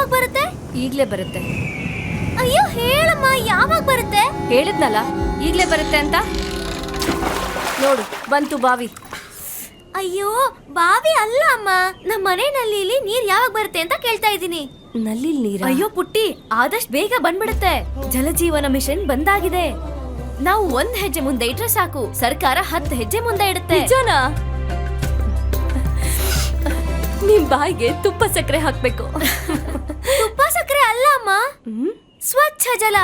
ಯಾವಾಗ ಬರುತ್ತೆ? ಈಗ್ಲೇ ಬರುತ್ತೆ. ಅಯ್ಯೋ ಹೇಳಮ್ಮ, ಯಾವಾಗ ಬರುತ್ತೆ? ಹೇಳಿದ್ನಲ್ಲ ಈಗ್ಲೇ ಬರುತ್ತೆ ಅಂತ. ನೋಡು ಬಂತು ಬಾವಿ. ಅಯ್ಯೋ ಬಾವಿ ಅಲ್ಲ ಅಮ್ಮ, ನಮ್ಮ ಮನೆ ನಲ್ಲಿಲಿ ನೀರ್ ಯಾವಾಗ ಬರುತ್ತೆ ಅಂತ ಕೇಳ್ತಾ ಇದ್ದೀನಿ. ನಲ್ಲಿ ನೀರ? ಅಯ್ಯೋ ಪುಟ್ಟಿ, ಆದಷ್ಟು ಬೇಗ ಬಂದ್ಬಿಡುತ್ತೆ. ಜಲಜೀವನ ಮಿಷನ್ ಬಂದಾಗಿದೆ. ನಾವು 1 ಹೆಜ್ಜೆ ಮುಂದೆ ಇಟ್ರೆ ಸಾಕು, ಸರ್ಕಾರ 10 ಹೆಜ್ಜೆ ಮುಂದೆ ಇಡುತ್ತೆ. ನಿಜನಾ? ನಿಮ್ ಬಾಯಿಗೆ ತುಪ್ಪ ಸಕ್ಕರೆ ಹಾಕ್ಬೇಕು. ತುಪ್ಪ ಸಕ್ಕರೆ ಅಲ್ಲ ಅಮ್ಮ, ಸ್ವಚ್ಛ ಜಲ.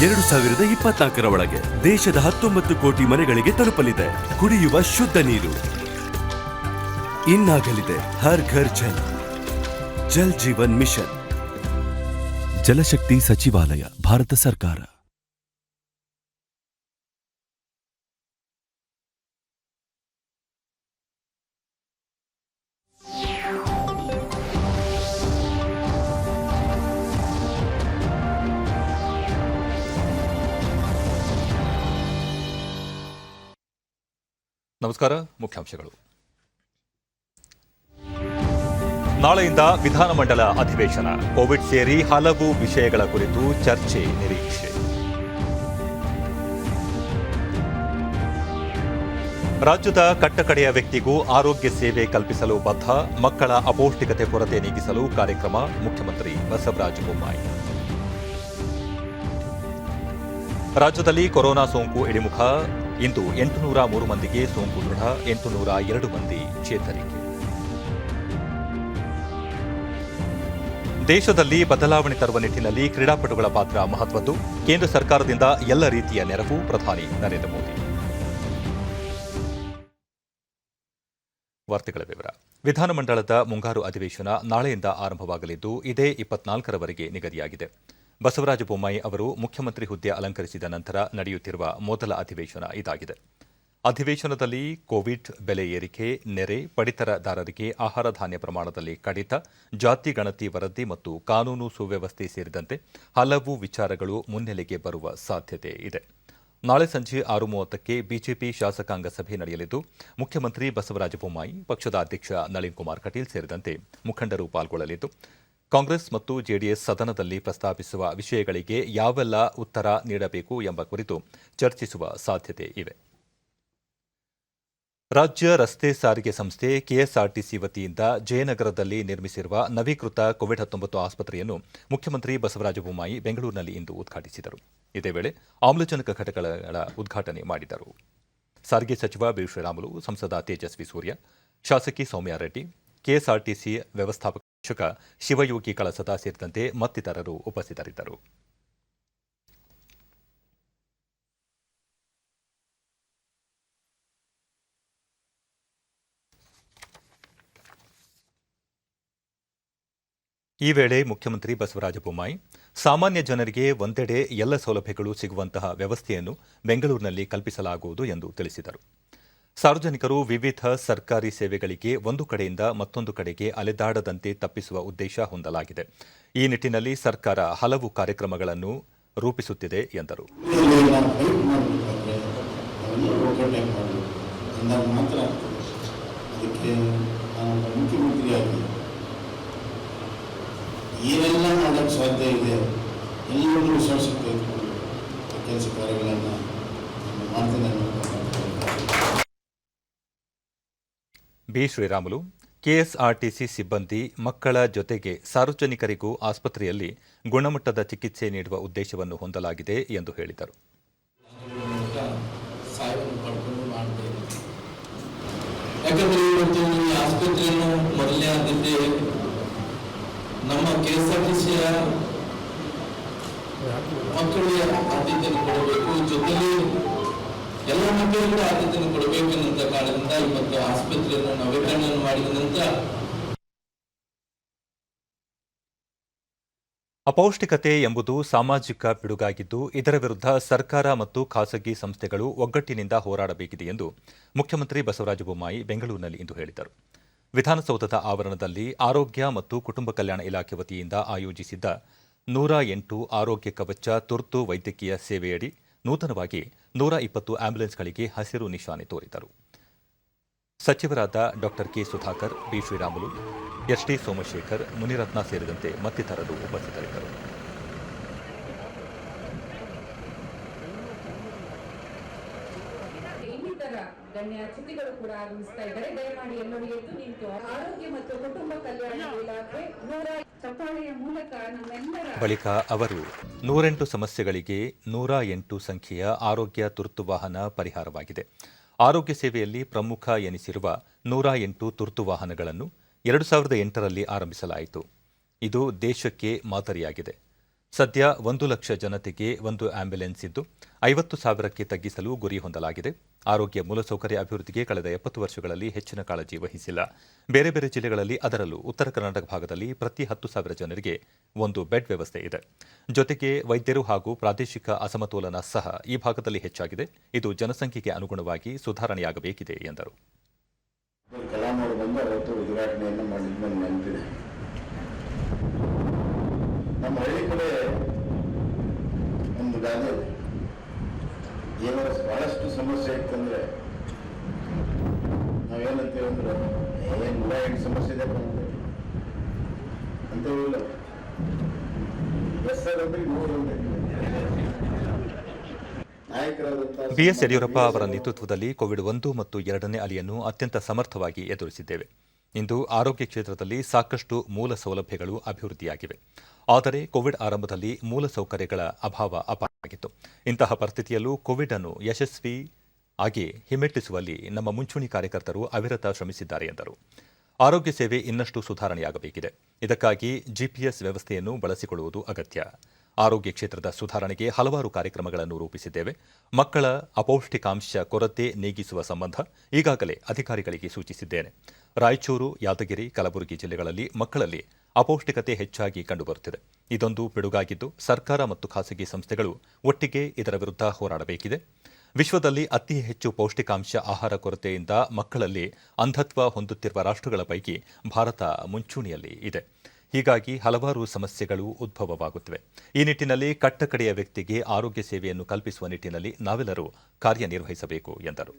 2024ರ ಒಳಗೆ ದೇಶದ 19 ಕೋಟಿ ಮನೆಗಳಿಗೆ ತಲುಪಲಿದೆ ಕುಡಿಯುವ ಶುದ್ಧ ನೀರು. ಇನ್ನಾಗಲಿದೆ ಹರ್ ಘರ್ ಜಲ್. ಜಲ್ ಜೀವನ್ ಮಿಷನ್. ಜಲಶಕ್ತಿ ಸಚಿವಾಲಯ, ಭಾರತ ಸರ್ಕಾರ. ನಮಸ್ಕಾರ. ಮುಖ್ಯಾಂಶಗಳು. ನಾಳೆಯಿಂದ ವಿಧಾನಮಂಡಲ ಅಧಿವೇಶನ. ಕೋವಿಡ್ ಸೇರಿ ಹಲವು ವಿಷಯಗಳ ಕುರಿತು ಚರ್ಚೆ ನಿರೀಕ್ಷೆ. ರಾಜ್ಯದ ಕಟ್ಟಕಡೆಯ ವ್ಯಕ್ತಿಗೂ ಆರೋಗ್ಯ ಸೇವೆ ಕಲ್ಪಿಸಲು ಬದ್ಧ. ಮಕ್ಕಳ ಅಪೌಷ್ಟಿಕತೆ ಕೊರತೆ ನೀಗಿಸಲು ಕಾರ್ಯಕ್ರಮ. ಮುಖ್ಯಮಂತ್ರಿ ಬಸವರಾಜ ಬೊಮ್ಮಾಯಿ. ರಾಜ್ಯದಲ್ಲಿ ಕೊರೋನಾ ಸೋಂಕು ಇಳಿಮುಖ. ಇಂದು 803 ಮಂದಿಗೆ ಸೋಂಕು ದೃಢ. 802 ಮಂದಿ ಚೇತರಿಕೆ. ದೇಶದಲ್ಲಿ ಬದಲಾವಣೆ ತರುವ ನಿಟ್ಟಿನಲ್ಲಿ ಕ್ರೀಡಾಪಟುಗಳ ಪಾತ್ರ ಮಹತ್ವದ್ದು. ಕೇಂದ್ರ ಸರ್ಕಾರದಿಂದ ಎಲ್ಲ ರೀತಿಯ ನೆರವು. ಪ್ರಧಾನಿ ನರೇಂದ್ರ ಮೋದಿ. ವಾರ್ತೆಗಳ ವಿವರ. ವಿಧಾನಮಂಡಲದ ಮುಂಗಾರು ಅಧಿವೇಶನ ನಾಳೆಯಿಂದ ಆರಂಭವಾಗಲಿದ್ದು ಇದೇ 24ರವರೆಗೆ ನಿಗದಿಯಾಗಿದೆ. ಬಸವರಾಜ ಬೊಮ್ಮಾಯಿ ಅವರು ಮುಖ್ಯಮಂತ್ರಿ ಹುದ್ದೆ ಅಲಂಕರಿಸಿದ ನಂತರ ನಡೆಯುತ್ತಿರುವ ಮೊದಲ ಅಧಿವೇಶನ ಇದಾಗಿದೆ. ಅಧಿವೇಶನದಲ್ಲಿ ಕೋವಿಡ್, ಬೆಲೆ ಏರಿಕೆ, ನೆರೆ, ಪಡಿತರದಾರರಿಗೆ ಆಹಾರ ಧಾನ್ಯ ಪ್ರಮಾಣದಲ್ಲಿ ಕಡಿತ, ಜಾತಿ ಗಣತಿ ವರದಿ ಮತ್ತು ಕಾನೂನು ಸುವ್ಯವಸ್ಥೆ ಸೇರಿದಂತೆ ಹಲವು ವಿಚಾರಗಳು ಮುನ್ನೆಲೆಗೆ ಬರುವ ಸಾಧ್ಯತೆ ಇದೆ. ನಾಳೆ ಸಂಜೆ 6:30ಕ್ಕೆ ಬಿಜೆಪಿ ಶಾಸಕಾಂಗ ಸಭೆ ನಡೆಯಲಿದ್ದು ಮುಖ್ಯಮಂತ್ರಿ ಬಸವರಾಜ ಬೊಮ್ಮಾಯಿ, ಪಕ್ಷದ ಅಧ್ಯಕ್ಷ ನಳಿನ್ ಕುಮಾರ್ ಕಟೀಲ್ ಸೇರಿದಂತೆ ಮುಖಂಡರು ಪಾಲ್ಗೊಳ್ಳಲಿದ್ದು ಕಾಂಗ್ರೆಸ್ ಮತ್ತು ಜೆಡಿಎಸ್ ಸದನದಲ್ಲಿ ಪ್ರಸ್ತಾಪಿಸುವ ವಿಷಯಗಳಿಗೆ ಯಾವೆಲ್ಲ ಉತ್ತರ ನೀಡಬೇಕು ಎಂಬ ಕುರಿತು ಚರ್ಚಿಸುವ ಸಾಧ್ಯತೆ ಇವೆ. ರಾಜ್ಯ ರಸ್ತೆ ಸಾರಿಗೆ ಸಂಸ್ಥೆ ಕೆಎಸ್ಆರ್ಟಿಸಿ ವತಿಯಿಂದ ಜಯನಗರದಲ್ಲಿ ನಿರ್ಮಿಸಿರುವ ನವೀಕೃತ ಕೋವಿಡ್-19 ಆಸ್ಪತ್ರೆಯನ್ನು ಮುಖ್ಯಮಂತ್ರಿ ಬಸವರಾಜ ಬೊಮ್ಮಾಯಿ ಬೆಂಗಳೂರಿನಲ್ಲಿ ಇಂದು ಉದ್ಘಾಟಿಸಿದರು. ಇದೇ ವೇಳೆ ಆಮ್ಲಜನಕ ಘಟಕಗಳ ಉದ್ಘಾಟನೆ ಮಾಡಿದರು. ಸಾರಿಗೆ ಸಚಿವ ಬಿ. ಶ್ರೀರಾಮುಲು, ಸಂಸದ ತೇಜಸ್ವಿ ಸೂರ್ಯ, ಶಾಸಕಿ ಸೌಮ್ಯ ರೆಡ್ಡಿ, ಕೆಎಸ್ಆರ್ಟಿಸಿ ವ್ಯವಸ್ಥಾಪಕ ಶಿವಯೋಗಿ ಕಳಸದ ಸೇರಿದಂತೆ ಮತ್ತಿತರರು ಉಪಸ್ಥಿತರಿದ್ದರು. ಈ ವೇಳೆ ಮುಖ್ಯಮಂತ್ರಿ ಬಸವರಾಜ ಬೊಮ್ಮಾಯಿ ಸಾಮಾನ್ಯ ಜನರಿಗೆ ಒಂದೆಡೆ ಎಲ್ಲ ಸೌಲಭ್ಯಗಳು ಸಿಗುವಂತಹ ವ್ಯವಸ್ಥೆಯನ್ನು ಬೆಂಗಳೂರಿನಲ್ಲಿ ಕಲ್ಪಿಸಲಾಗುವುದು ಎಂದು ತಿಳಿಸಿದರು. ಸಾರ್ವಜನಿಕರು ವಿವಿಧ ಸರ್ಕಾರಿ ಸೇವೆಗಳಿಗೆ ಒಂದು ಕಡೆಯಿಂದ ಮತ್ತೊಂದು ಕಡೆಗೆ ಅಲೆದಾಡದಂತೆ ತಪ್ಪಿಸುವ ಉದ್ದೇಶ ಹೊಂದಲಾಗಿದೆ. ಈ ನಿಟ್ಟಿನಲ್ಲಿ ಸರ್ಕಾರ ಹಲವು ಕಾರ್ಯಕ್ರಮಗಳನ್ನು ರೂಪಿಸುತ್ತಿದೆ ಎಂದರು. ಏನೆಲ್ಲ ಮಾಡೋಕ್ಕೆ ಸಾಧ್ಯ ಇದೆ ಎಲ್ಲರೂ ವಿಶ್ವಾಸ ತೆಗೆದುಕೊಂಡು ಕೆಲಸ ಕಾರ್ಯಗಳನ್ನು ಮಾಡ್ತೇನೆ. ಬಿ. ಶ್ರೀರಾಮುಲು, ಕೆಎಸ್ಆರ್ಟಿಸಿ ಸಿಬ್ಬಂದಿ ಮಕ್ಕಳ ಜೊತೆಗೆ ಸಾರ್ವಜನಿಕರಿಗೂ ಆಸ್ಪತ್ರೆಯಲ್ಲಿ ಗುಣಮಟ್ಟದ ಚಿಕಿತ್ಸೆ ನೀಡುವ ಉದ್ದೇಶವನ್ನು ಹೊಂದಲಾಗಿದೆ ಎಂದು ಹೇಳಿದರು. ಯಾಕಂದರೆ ಇವತ್ತು ಈ ಆಸ್ಪತ್ರೆಯನ್ನು ಮೊದಲನೇ ಆದ್ಯತೆ ನಮ್ಮ ಕೆಎಸ್ಆರ್ಟಿಸಿಯ ಮಕ್ಕಳಿಗೆ ಆದ್ಯತೆಯನ್ನು ಕೊಡಬೇಕು, ಜೊತೆಲಿ ಎಲ್ಲ ಮಕ್ಕಳಿಗೂ ಆದ್ಯತೆಯನ್ನು ಕೊಡಬೇಕು ಎನ್ನುವಂಥ ಕಾರಣದಿಂದ ಇವತ್ತು ಆಸ್ಪತ್ರೆಯನ್ನು ನವೀಕರಣ ಮಾಡಿದ ನಂತರ ಅಪೌಷ್ಟಿಕತೆ ಎಂಬುದು ಸಾಮಾಜಿಕ ಪಿಡುಗಾಗಿದ್ದು ಇದರ ವಿರುದ್ಧ ಸರ್ಕಾರ ಮತ್ತು ಖಾಸಗಿ ಸಂಸ್ಥೆಗಳು ಒಗ್ಗಟ್ಟಿನಿಂದ ಹೋರಾಡಬೇಕಿದೆ ಎಂದು ಮುಖ್ಯಮಂತ್ರಿ ಬಸವರಾಜ ಬೊಮ್ಮಾಯಿ ಬೆಂಗಳೂರಿನಲ್ಲಿ ಇಂದು ಹೇಳಿದರು. ವಿಧಾನಸೌಧದ ಆವರಣದಲ್ಲಿ ಆರೋಗ್ಯ ಮತ್ತು ಕುಟುಂಬ ಕಲ್ಯಾಣ ಇಲಾಖೆ ವತಿಯಿಂದ ಆಯೋಜಿಸಿದ್ದ 108 ಆರೋಗ್ಯ ಕವಚ ತುರ್ತು ವೈದ್ಯಕೀಯ ಸೇವೆಯಡಿ ನೂತನವಾಗಿ 120 ಆಂಬ್ಯುಲೆನ್ಸ್ಗಳಿಗೆ ಹಸಿರು ನಿಶಾನೆ ತೋರಿದರು. ಸಚಿವರಾದ doctor K Sudhakar, B Sriramulu, S T Somashekhar, Munirathna ಸೇರಿದಂತೆ ಮತ್ತಿತರರು ಉಪಸ್ಥಿತರಿದ್ದರು. ಗಣ್ಯ ಅತಿಥಿಗಳು ಕೂಡ ಆಗಮಿಸ್ತಾ ಇದ್ದಾರೆ. ದಯಮಾಡಿ ಎಲ್ಲರೂ ಎದ್ದು ನಿಂತು ಆರೋಗ್ಯ ಮತ್ತು ಕುಟುಂಬ ಕಲ್ಯಾಣ ಇಲಾಖೆ ಚಪ್ಪಾಳೆಯ ಮೂಲಕ ನಮ್ಮೆಲ್ಲರ ಬಳಿಕ ಅವರು 108 ಸಮಸ್ಯೆಗಳಿಗೆ 108 ಸಂಖ್ಯೆಯ ಆರೋಗ್ಯ ತುರ್ತು ವಾಹನ ಪರಿಹಾರವಾಗಿದೆ. ಆರೋಗ್ಯ ಸೇವೆಯಲ್ಲಿ ಪ್ರಮುಖ ಎನಿಸಿರುವ 108 ತುರ್ತು ವಾಹನಗಳನ್ನು 2008ರಲ್ಲಿ ಆರಂಭಿಸಲಾಯಿತು. ಇದು ದೇಶಕ್ಕೆ ಮಾದರಿಯಾಗಿದೆ. ಸದ್ಯ 1 ಲಕ್ಷ ಜನತೆಗೆ ಒಂದು ಆಂಬ್ಯುಲೆನ್ಸ್ ಇದ್ದು 50,000ಕ್ಕೆ ತಗ್ಗಿಸಲು ಗುರಿ ಹೊಂದಲಾಗಿದೆ. ಆರೋಗ್ಯ ಮೂಲಸೌಕರ್ಯ ಅಭಿವೃದ್ಧಿಗೆ ಕಳೆದ 70 ವರ್ಷಗಳಲ್ಲಿ ಹೆಚ್ಚಿನ ಕಾಳಜಿ ವಹಿಸಿಲ್ಲ. ಬೇರೆ ಬೇರೆ ಜಿಲ್ಲೆಗಳಲ್ಲಿ, ಅದರಲ್ಲೂ ಉತ್ತರ ಕರ್ನಾಟಕ ಭಾಗದಲ್ಲಿ ಪ್ರತಿ 10,000 ಜನರಿಗೆ ಒಂದು ಬೆಡ್ ವ್ಯವಸ್ಥೆ ಇದೆ. ಜೊತೆಗೆ ವೈದ್ಯರು ಹಾಗೂ ಪ್ರಾದೇಶಿಕ ಅಸಮತೋಲನ ಸಹ ಈ ಭಾಗದಲ್ಲಿ ಹೆಚ್ಚಾಗಿದೆ. ಇದು ಜನಸಂಖ್ಯೆಗೆ ಅನುಗುಣವಾಗಿ ಸುಧಾರಣೆಯಾಗಬೇಕಿದೆ ಎಂದರು. ಕಲಾಂ ಅವರು ಬಂದು ಅವತ್ತು ಉದ್ಘಾಟನೆಯನ್ನು ಮಾಡಿದ್ದು ನನಗೆ ನೆನಪಿದೆ. ನಮ್ಮ ಹಳ್ಳಿ ಕಡೆ ಒಂದು ಗಾದೆ ಇದೆ, ಏನಾದ್ರು ಬಹಳಷ್ಟು ಸಮಸ್ಯೆ ಇತ್ತಂದ್ರೆ ನಾವೇನಂತೀವಿ ಅಂದ್ರೆ 108 ಸಮಸ್ಯೆ ಇದೆ ಅಂತೇವಿಲ್ಲ. ಎಸ್ ಸರ್ ಅಂದ್ರೆ 100 ನಾಯಕರಾದಂತಹ ಬಿಎಸ್ ಯಡಿಯೂರಪ್ಪ ಅವರ ನೇತೃತ್ವದಲ್ಲಿ ಕೋವಿಡ್ 1 ಮತ್ತು 2ನೇ ಅಲೆಯನ್ನು ಅತ್ಯಂತ ಸಮರ್ಥವಾಗಿ ಎದುರಿಸಿದ್ದೇವೆ. ಇಂದು ಆರೋಗ್ಯ ಕ್ಷೇತ್ರದಲ್ಲಿ ಸಾಕಷ್ಟು ಮೂಲ ಸೌಲಭ್ಯಗಳು ಅಭಿವೃದ್ಧಿಯಾಗಿವೆ. ಆದರೆ ಕೋವಿಡ್ ಆರಂಭದಲ್ಲಿ ಮೂಲ ಸೌಕರ್ಯಗಳ ಅಭಾವ ಅಪಾರವಾಗಿತ್ತು. ಇಂತಹ ಪರಿಸ್ಥಿತಿಯಲ್ಲೂ ಕೋವಿಡ್ ಅನ್ನು ಯಶಸ್ವಿ ಆಗಿ ಹಿಮ್ಮೆಟ್ಟಿಸುವಲ್ಲಿ ನಮ್ಮ ಮುಂಚೂಣಿ ಕಾರ್ಯಕರ್ತರು ಅವಿರತ ಶ್ರಮಿಸಿದ್ದಾರೆ ಎಂದರು. ಆರೋಗ್ಯ ಸೇವೆ ಇನ್ನಷ್ಟು ಸುಧಾರಣೆಯಾಗಬೇಕಿದೆ. ಇದಕ್ಕಾಗಿ ಜಿಪಿಎಸ್ ವ್ಯವಸ್ಥೆಯನ್ನು ಬಳಸಿಕೊಳ್ಳುವುದು ಅಗತ್ಯ. ಆರೋಗ್ಯ ಕ್ಷೇತ್ರದ ಸುಧಾರಣೆಗೆ ಹಲವಾರು ಕಾರ್ಯಕ್ರಮಗಳನ್ನು ರೂಪಿಸಿದ್ದೇವೆ. ಮಕ್ಕಳ ಅಪೌಷ್ಟಿಕಾಂಶ ಕೊರತೆ ನೀಗಿಸುವ ಸಂಬಂಧ ಈಗಾಗಲೇ ಅಧಿಕಾರಿಗಳಿಗೆ ಸೂಚಿಸಿದ್ದೇನೆ. ರಾಯಚೂರು, ಯಾದಗಿರಿ, ಕಲಬುರಗಿ ಜಿಲ್ಲೆಗಳಲ್ಲಿ ಮಕ್ಕಳಲ್ಲಿ ಅಪೌಷ್ಟಿಕತೆ ಹೆಚ್ಚಾಗಿ ಕಂಡುಬರುತ್ತಿದೆ. ಇದೊಂದು ಪಿಡುಗಾಗಿದ್ದು ಸರ್ಕಾರ ಮತ್ತು ಖಾಸಗಿ ಸಂಸ್ಥೆಗಳು ಒಟ್ಟಿಗೆ ಇದರ ವಿರುದ್ಧ ಹೋರಾಡಬೇಕಿದೆ. ವಿಶ್ವದಲ್ಲಿ ಅತಿ ಹೆಚ್ಚು ಪೌಷ್ಟಿಕಾಂಶ ಆಹಾರ ಕೊರತೆಯಿಂದ ಮಕ್ಕಳಲ್ಲಿ ಅಂಧತ್ವ ಹೊಂದುತ್ತಿರುವ ರಾಷ್ಟ್ರಗಳ ಪೈಕಿ ಭಾರತ ಮುಂಚೂಣಿಯಲ್ಲಿ ಇದೆ. ಹೀಗಾಗಿ ಹಲವಾರು ಸಮಸ್ಯೆಗಳು ಉದ್ಭವವಾಗುತ್ತಿವೆ. ಈ ನಿಟ್ಟಿನಲ್ಲಿ ಕಟ್ಟಕಡೆಯ ವ್ಯಕ್ತಿಗೆ ಆರೋಗ್ಯ ಸೇವೆಯನ್ನು ಕಲ್ಪಿಸುವ ನಿಟ್ಟಿನಲ್ಲಿ ನಾವೆಲ್ಲರೂ ಕಾರ್ಯನಿರ್ವಹಿಸಬೇಕು ಎಂದರು.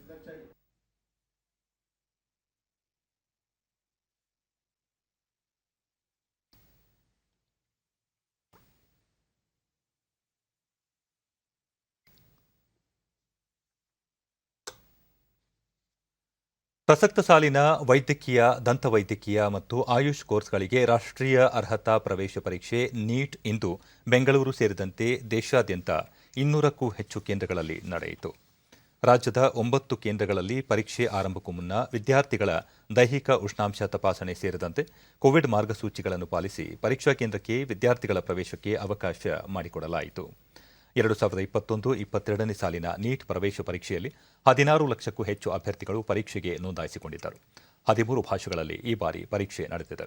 ಪ್ರಸಕ್ತ ಸಾಲಿನ ವೈದ್ಯಕೀಯ, ದಂತವೈದ್ಯಕೀಯ ಮತ್ತು ಆಯುಷ್ ಕೋರ್ಸ್ಗಳಿಗೆ ರಾಷ್ಟ್ರೀಯ ಅರ್ಹತಾ ಪ್ರವೇಶ ಪರೀಕ್ಷೆ ನೀಟ್ ಇಂದು ಬೆಂಗಳೂರು ಸೇರಿದಂತೆ ದೇಶಾದ್ಯಂತ 200ಕ್ಕೂ ಹೆಚ್ಚು ಕೇಂದ್ರಗಳಲ್ಲಿ ನಡೆಯಿತು. ರಾಜ್ಯದ 9 ಕೇಂದ್ರಗಳಲ್ಲಿ ಪರೀಕ್ಷೆ ಆರಂಭಕ್ಕೂ ಮುನ್ನ ವಿದ್ಯಾರ್ಥಿಗಳ ದೈಹಿಕ ಉಷ್ಣಾಂಶ ತಪಾಸಣೆ ಸೇರಿದಂತೆ ಕೋವಿಡ್ ಮಾರ್ಗಸೂಚಿಗಳನ್ನು ಪಾಲಿಸಿ ಪರೀಕ್ಷಾ ಕೇಂದ್ರಕ್ಕೆ ವಿದ್ಯಾರ್ಥಿಗಳ ಪ್ರವೇಶಕ್ಕೆ ಅವಕಾಶ ಮಾಡಿಕೊಡಲಾಯಿತು. 2021-22ನೇ ಸಾಲಿನ ನೀಟ್ ಪ್ರವೇಶ ಪರೀಕ್ಷೆಯಲ್ಲಿ 16 ಲಕ್ಷಕ್ಕೂ ಹೆಚ್ಚು ಅಭ್ಯರ್ಥಿಗಳು ಪರೀಕ್ಷೆಗೆ ನೋಂದಾಯಿಸಿಕೊಂಡಿದ್ದರು. 13 ಭಾಷೆಗಳಲ್ಲಿ ಈ ಬಾರಿ ಪರೀಕ್ಷೆ ನಡೆದಿದೆ.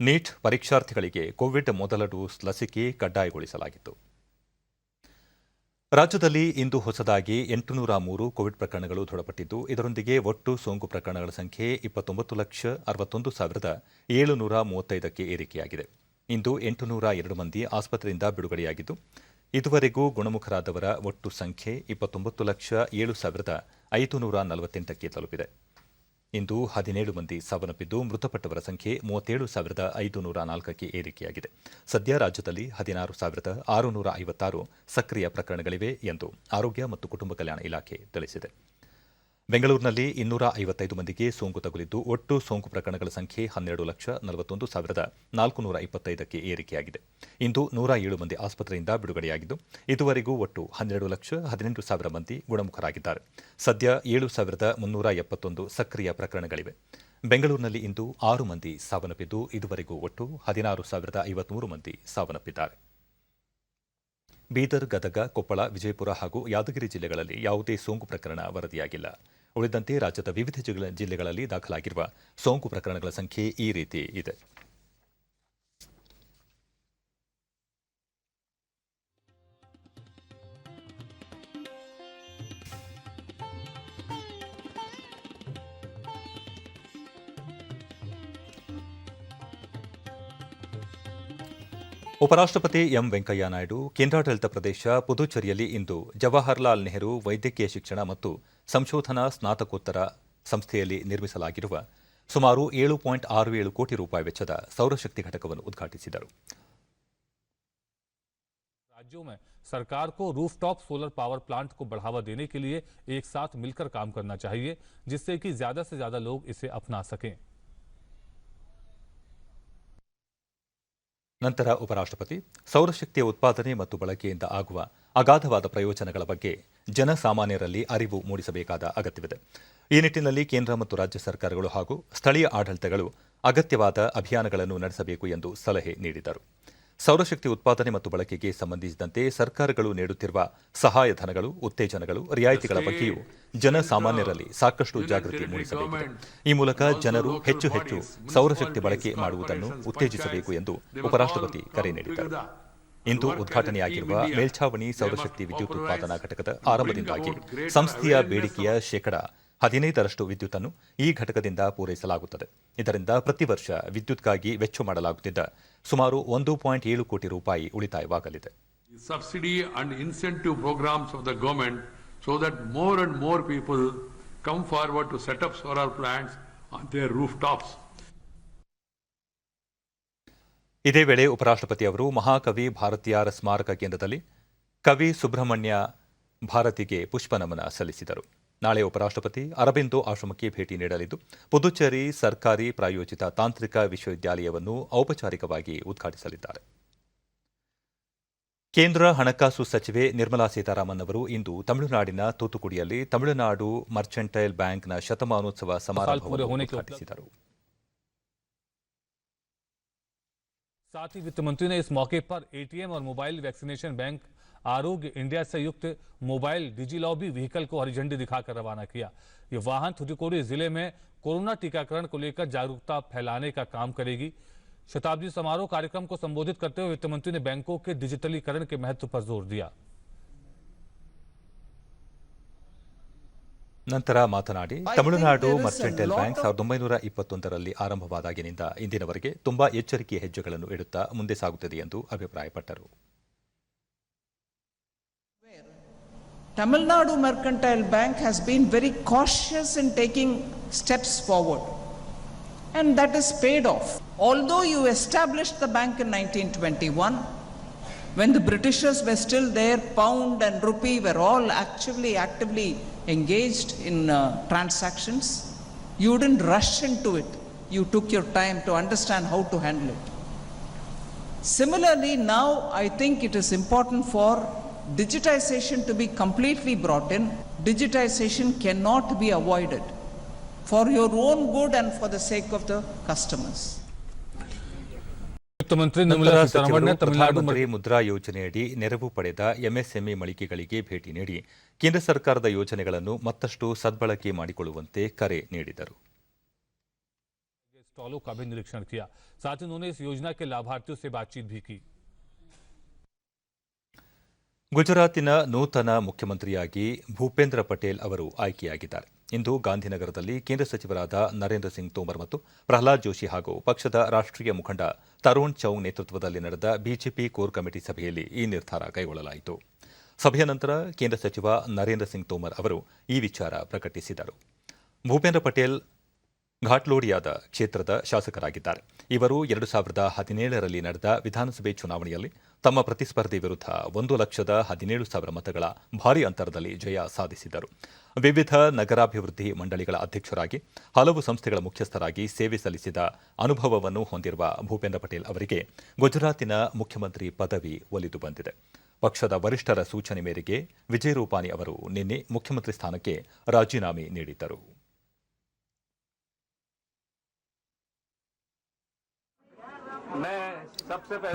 ನೀಟ್ ಪರೀಕ್ಷಾರ್ಥಿಗಳಿಗೆ ಕೋವಿಡ್ ಮೊದಲ ಡೋಸ್ ಲಸಿಕೆ ಕಡ್ಡಾಯಗೊಳಿಸಲಾಗಿತ್ತು. ರಾಜ್ಯದಲ್ಲಿ ಇಂದು ಹೊಸದಾಗಿ 803 ಕೋವಿಡ್ ಪ್ರಕರಣಗಳು ದೃಢಪಟ್ಟಿದ್ದು, ಇದರೊಂದಿಗೆ ಒಟ್ಟು ಸೋಂಕು ಪ್ರಕರಣಗಳ ಸಂಖ್ಯೆ 29,61,735ಕ್ಕೆ ಏರಿಕೆಯಾಗಿದೆ. ಇಂದು 802 ಮಂದಿ ಆಸ್ಪತ್ರೆಯಿಂದ ಬಿಡುಗಡೆಯಾಗಿದ್ದು, ಇದುವರೆಗೂ ಗುಣಮುಖರಾದವರ ಒಟ್ಟು ಸಂಖ್ಯೆ 29,07,548ಕ್ಕೆ ತಲುಪಿದೆ. ಇಂದು 17 ಮಂದಿ ಸಾವನ್ನಪ್ಪಿದ್ದು, ಮೃತಪಟ್ಟವರ ಸಂಖ್ಯೆ 37,504ಕ್ಕೆ ಏರಿಕೆಯಾಗಿದೆ. ಸದ್ಯ ರಾಜ್ಯದಲ್ಲಿ 16,656 ಸಕ್ರಿಯ ಪ್ರಕರಣಗಳಿವೆ ಎಂದು ಆರೋಗ್ಯ ಮತ್ತು ಕುಟುಂಬ ಕಲ್ಯಾಣ ಇಲಾಖೆ ತಿಳಿಸಿದೆ. ಬೆಂಗಳೂರಿನಲ್ಲಿ 255 ಮಂದಿಗೆ ಸೋಂಕು ತಗುಲಿದ್ದು, ಒಟ್ಟು ಸೋಂಕು ಪ್ರಕರಣಗಳ ಸಂಖ್ಯೆ 12,41,425ಕ್ಕೆ ಏರಿಕೆಯಾಗಿದೆ. ಇಂದು 107 ಮಂದಿ ಆಸ್ಪತ್ರೆಯಿಂದ ಬಿಡುಗಡೆಯಾಗಿದ್ದು, ಇದುವರೆಗೂ ಒಟ್ಟು 12,18,000 ಮಂದಿ ಗುಣಮುಖರಾಗಿದ್ದಾರೆ. ಸದ್ಯ 7,371 ಸಕ್ರಿಯ ಪ್ರಕರಣಗಳಿವೆ. ಬೆಂಗಳೂರಿನಲ್ಲಿ ಇಂದು 6 ಮಂದಿ ಸಾವನ್ನಪ್ಪಿದ್ದು, ಇದುವರೆಗೂ ಒಟ್ಟು 16,053 ಮಂದಿ ಸಾವನ್ನಪ್ಪಿದ್ದಾರೆ. ಬೀದರ್, ಗದಗ, ಕೊಪ್ಪಳ, ವಿಜಯಪುರ ಹಾಗೂ ಯಾದಗಿರಿ ಜಿಲ್ಲೆಗಳಲ್ಲಿ ಯಾವುದೇ ಸೋಂಕು ಪ್ರಕರಣ ವರದಿಯಾಗಿಲ್ಲ. ಉಳಿದಂತೆ ರಾಜ್ಯದ ವಿವಿಧ ಜಿಲ್ಲೆಗಳಲ್ಲಿ ದಾಖಲಾಗಿರುವ ಸೋಂಕು ಪ್ರಕರಣಗಳ ಸಂಖ್ಯೆ ಈ ರೀತಿ ಇದೆ. ಉಪರಾಷ್ಟ್ರಪತಿ ಎಂ ವೆಂಕಯ್ಯ ನಾಯ್ಡು ಕೇಂದ್ರಾಡಳಿತ ಪ್ರದೇಶ ಪುದುಚೇರಿಯಲ್ಲಿ ಇಂದು ಜವಾಹರಲಾಲ್ ನೆಹರು ವೈದ್ಯಕೀಯ ಶಿಕ್ಷಣ ಮತ್ತು ಸಂಶೋಧನಾ ಸ್ನಾತಕೋತ್ತರ ಸಂಸ್ಥೆಯಲ್ಲಿ ನಿರ್ಮಿಸಲಾಗಿರುವ ಸುಮಾರು 7.67 ಕೋಟಿ ರೂಪಾಯಿ ವೆಚ್ಚದ ಸೌರಶಕ್ತಿ ಘಟಕವನ್ನು ಉದ್ಘಾಟಿಸಿದರು. राज्यों में सरकार को रूफटॉप सोलर पावर प्लांट को बढ़ावा देने के लिए एक साथ मिलकर काम करना चाहिए, जिससे कि ज्यादा से ज्यादा लोग इसे अपना सकें. ನಂತರ ಉಪರಾಷ್ಟ್ರಪತಿ ಸೌರಶಕ್ತಿಯ ಉತ್ಪಾದನೆ ಮತ್ತು ಬಳಕೆಯಿಂದ ಆಗುವ ಅಗಾಧವಾದ ಪ್ರಯೋಜನಗಳ ಬಗ್ಗೆ ಜನಸಾಮಾನ್ಯರಲ್ಲಿ ಅರಿವು ಮೂಡಿಸಬೇಕಾದ ಅಗತ್ಯವಿದೆ. ಈ ನಿಟ್ಟಿನಲ್ಲಿ ಕೇಂದ್ರ ಮತ್ತು ರಾಜ್ಯ ಸರ್ಕಾರಗಳು ಹಾಗೂ ಸ್ಥಳೀಯ ಆಡಳಿತಗಳು ಅಗತ್ಯವಾದ ಅಭಿಯಾನಗಳನ್ನು ನಡೆಸಬೇಕು ಎಂದು ಸಲಹೆ ನೀಡಿದರು. ಸೌರಶಕ್ತಿ ಉತ್ಪಾದನೆ ಮತ್ತು ಬಳಕೆಗೆ ಸಂಬಂಧಿಸಿದಂತೆ ಸರ್ಕಾರಗಳು ನೀಡುತ್ತಿರುವ ಸಹಾಯಧನಗಳು, ಉತ್ತೇಜನಗಳು, ರಿಯಾಯಿತಿಗಳ ಬಗ್ಗೆಯೂ ಜನಸಾಮಾನ್ಯರಲ್ಲಿ ಸಾಕಷ್ಟು ಜಾಗೃತಿ ಮೂಡಿಸಬೇಕಿದೆ. ಈ ಮೂಲಕ ಜನರು ಹೆಚ್ಚು ಹೆಚ್ಚು ಸೌರಶಕ್ತಿ ಬಳಕೆ ಮಾಡುವುದನ್ನು ಉತ್ತೇಜಿಸಬೇಕು ಎಂದು ಉಪರಾಷ್ಟ್ರಪತಿ ಕರೆ ನೀಡಿದರು. ಇಂದು ಉದ್ಘಾಟನೆಯಾಗಿರುವ ಮೇಲ್ಛಾವಣಿ ಸೌರಶಕ್ತಿ ವಿದ್ಯುತ್ ಉತ್ಪಾದನಾ ಘಟಕದ ಆರಂಭದಿಂದಾಗಿ ಸಂಸ್ಥೆಯ ಬೇಡಿಕೆಯ 15% ವಿದ್ಯುತ್ತನ್ನು ಈ ಘಟಕದಿಂದ ಪೂರೈಸಲಾಗುತ್ತದೆ. ಇದರಿಂದ ಪ್ರತಿ ವರ್ಷ ವಿದ್ಯುತ್ಗಾಗಿ ವೆಚ್ಚ ಮಾಡಲಾಗುತ್ತಿದ್ದ ಸುಮಾರು 1.7 ಕೋಟಿ ರೂಪಾಯಿ ಉಳಿತಾಯವಾಗಲಿದೆ. Subsidy and incentive programs of the government so that more and more people come forward to set up solar plants on their rooftops. ಇದೇ ವೇಳೆ ಉಪರಾಷ್ಟ್ರಪತಿ ಅವರು ಮಹಾಕವಿ ಭಾರತಿಯಾರ ಸ್ಮಾರಕ ಕೇಂದ್ರದಲ್ಲಿ ಕವಿ ಸುಬ್ರಹ್ಮಣ್ಯ ಭಾರತಿಗೆ ಪುಷ್ಪನಮನ ಸಲ್ಲಿಸಿದರು. ನಾಳೆ ಉಪರಾಷ್ಟ್ರಪತಿ ಅರಬಿಂದೋ ಆಶ್ರಮಕ್ಕೆ ಭೇಟಿ ನೀಡಲಿದ್ದು ಪುದುಚೇರಿ ಸರ್ಕಾರಿ ಪ್ರಾಯೋಜಿತ ತಾಂತ್ರಿಕ ವಿಶ್ವವಿದ್ಯಾಲಯವನ್ನು ಔಪಚಾರಿಕವಾಗಿ ಉದ್ಘಾಟಿಸಲಿದ್ದಾರೆ. ಕೇಂದ್ರ ಹಣಕಾಸು ಸಚಿವೆ ನಿರ್ಮಲಾ ಸೀತಾರಾಮನ್ ಅವರು ಇಂದು ತಮಿಳುನಾಡಿನ ತೂತುಕುಡಿಯಲ್ಲಿ ತಮಿಳುನಾಡು ಮರ್ಚೆಂಟೈಲ್ ಬ್ಯಾಂಕ್ನ ಶತಮಾನೋತ್ಸವ ಸಮಾರಂಭವನ್ನು ಉದ್ಘಾಟಿಸಿದರು. साथ ही वित्त मंत्री ने इस मौके पर एटीएम और मोबाइल वैक्सीनेशन बैंक आरोग्य इंडिया से युक्त मोबाइल डिजिलॉबी व्हीकल को हरी झंडी दिखाकर रवाना किया. ये वाहन थूथुकुडी जिले में कोरोना टीकाकरण को लेकर जागरूकता फैलाने का काम करेगी. शताब्दी समारोह कार्यक्रम को संबोधित करते हुए वित्त मंत्री ने बैंकों के डिजिटलीकरण के महत्व पर जोर दिया. ನಂತರ ಮಾತನಾಡಿ ತಮಿಳುನಾಡು ಮರ್ಚೆಂಟೈಲ್ ಬ್ಯಾಂಕ್ 1921ರಲ್ಲಿ ಆರಂಭವಾದಾಗಿನಿಂದ ಇಂದಿನವರೆಗೆ ತುಂಬಾ ಎಚ್ಚರಿಕೆಯ ಹೆಜ್ಜೆಗಳನ್ನು ಇಡುತ್ತಾ ಮುಂದೆ ಸಾಗುತ್ತಿದೆ ಎಂದು ಅಭಿಪ್ರಾಯಪಟ್ಟರು. Tamil Nadu Mercantile Bank has been very cautious in taking steps forward, and that is paid off. Although you established the bank in 1921, when the Britishers were still there, pound and rupee were all actively engaged in transactions, you didn't rush into it. You took your time to understand how to handle it. Similarly, now I think it is important for digitization to be completely brought in. Digitization cannot be avoided for your own good and for the sake of the customers. ನಂತರ ಸಚಿವರು ಪ್ರಧಾನಮಂತ್ರಿ ಮುದ್ರಾ ಯೋಜನೆಯಡಿ ನೆರವು ಪಡೆದ MSME ಮಳಿಗೆಗಳಿಗೆ ಭೇಟಿ ನೀಡಿ ಕೇಂದ್ರ ಸರ್ಕಾರದ ಯೋಜನೆಗಳನ್ನು ಮತ್ತಷ್ಟು ಸದ್ಬಳಕೆ ಮಾಡಿಕೊಳ್ಳುವಂತೆ ಕರೆ ನೀಡಿದರು. स्टॉलों का भी निरीक्षण किया. साथ ही उन्होंने इस योजना के लाभार्थियों से बातचीत भी की. ಗುಜರಾತಿನ ನೂತನ ಮುಖ್ಯಮಂತ್ರಿಯಾಗಿ ಭೂಪೇಂದ್ರ ಪಟೇಲ್ ಅವರು ಆಯ್ಕೆಯಾಗಿದ್ದಾರೆ. ಇಂದು ಗಾಂಧಿನಗರದಲ್ಲಿ ಕೇಂದ್ರ ಸಚಿವರಾದ ನರೇಂದ್ರ ಸಿಂಗ್ ತೋಮರ್ ಮತ್ತು ಪ್ರಹ್ಲಾದ್ ಜೋಶಿ ಹಾಗೂ ಪಕ್ಷದ ರಾಷ್ಟ್ರೀಯ ಮುಖಂಡ ತರುಣ್ ಚೌಂಗ್ ನೇತೃತ್ವದಲ್ಲಿ ನಡೆದ ಬಿಜೆಪಿ ಕೋರ್ ಕಮಿಟಿ ಸಭೆಯಲ್ಲಿ ಈ ನಿರ್ಧಾರ ಕೈಗೊಳ್ಳಲಾಯಿತು. ಸಭೆಯ ನಂತರ ಕೇಂದ್ರ ಸಚಿವ ನರೇಂದ್ರ ಸಿಂಗ್ ತೋಮರ್ ಅವರು ಈ ವಿಚಾರ ಪ್ರಕಟಿಸಿದರು. ಭೂಪೇಂದ್ರ ಪಟೇಲ್ ಘಾಟ್ಲೋಡಿಯಾದ ಕ್ಷೇತ್ರದ ಶಾಸಕರಾಗಿದ್ದಾರೆ. ಇವರು 2017ರಲ್ಲಿ ನಡೆದ ವಿಧಾನಸಭೆ ಚುನಾವಣೆಯಲ್ಲಿ ತಮ್ಮ ಪ್ರತಿಸ್ಪರ್ಧಿ ವಿರುದ್ಧ 1,17,000 ಮತಗಳ ಭಾರೀ ಅಂತರದಲ್ಲಿ ಜಯ ಸಾಧಿಸಿದರು. ವಿವಿಧ ನಗರಾಭಿವೃದ್ಧಿ ಮಂಡಳಿಗಳ ಅಧ್ಯಕ್ಷರಾಗಿ ಹಲವು ಸಂಸ್ಥೆಗಳ ಮುಖ್ಯಸ್ಥರಾಗಿ ಸೇವೆ ಸಲ್ಲಿಸಿದ ಅನುಭವವನ್ನು ಹೊಂದಿರುವ ಭೂಪೇಂದ್ರ ಪಟೇಲ್ ಅವರಿಗೆ ಗುಜರಾತಿನ ಮುಖ್ಯಮಂತ್ರಿ ಪದವಿ ಒಲಿದು ಬಂದಿದೆ. ಪಕ್ಷದ ವರಿಷ್ಠರ ಸೂಚನೆ ಮೇರೆಗೆ ವಿಜಯ್ ರೂಪಾನಿ ಅವರು ನಿನ್ನೆ ಮುಖ್ಯಮಂತ್ರಿ ಸ್ಥಾನಕ್ಕೆ ರಾಜೀನಾಮೆ ನೀಡಿದ್ದರು.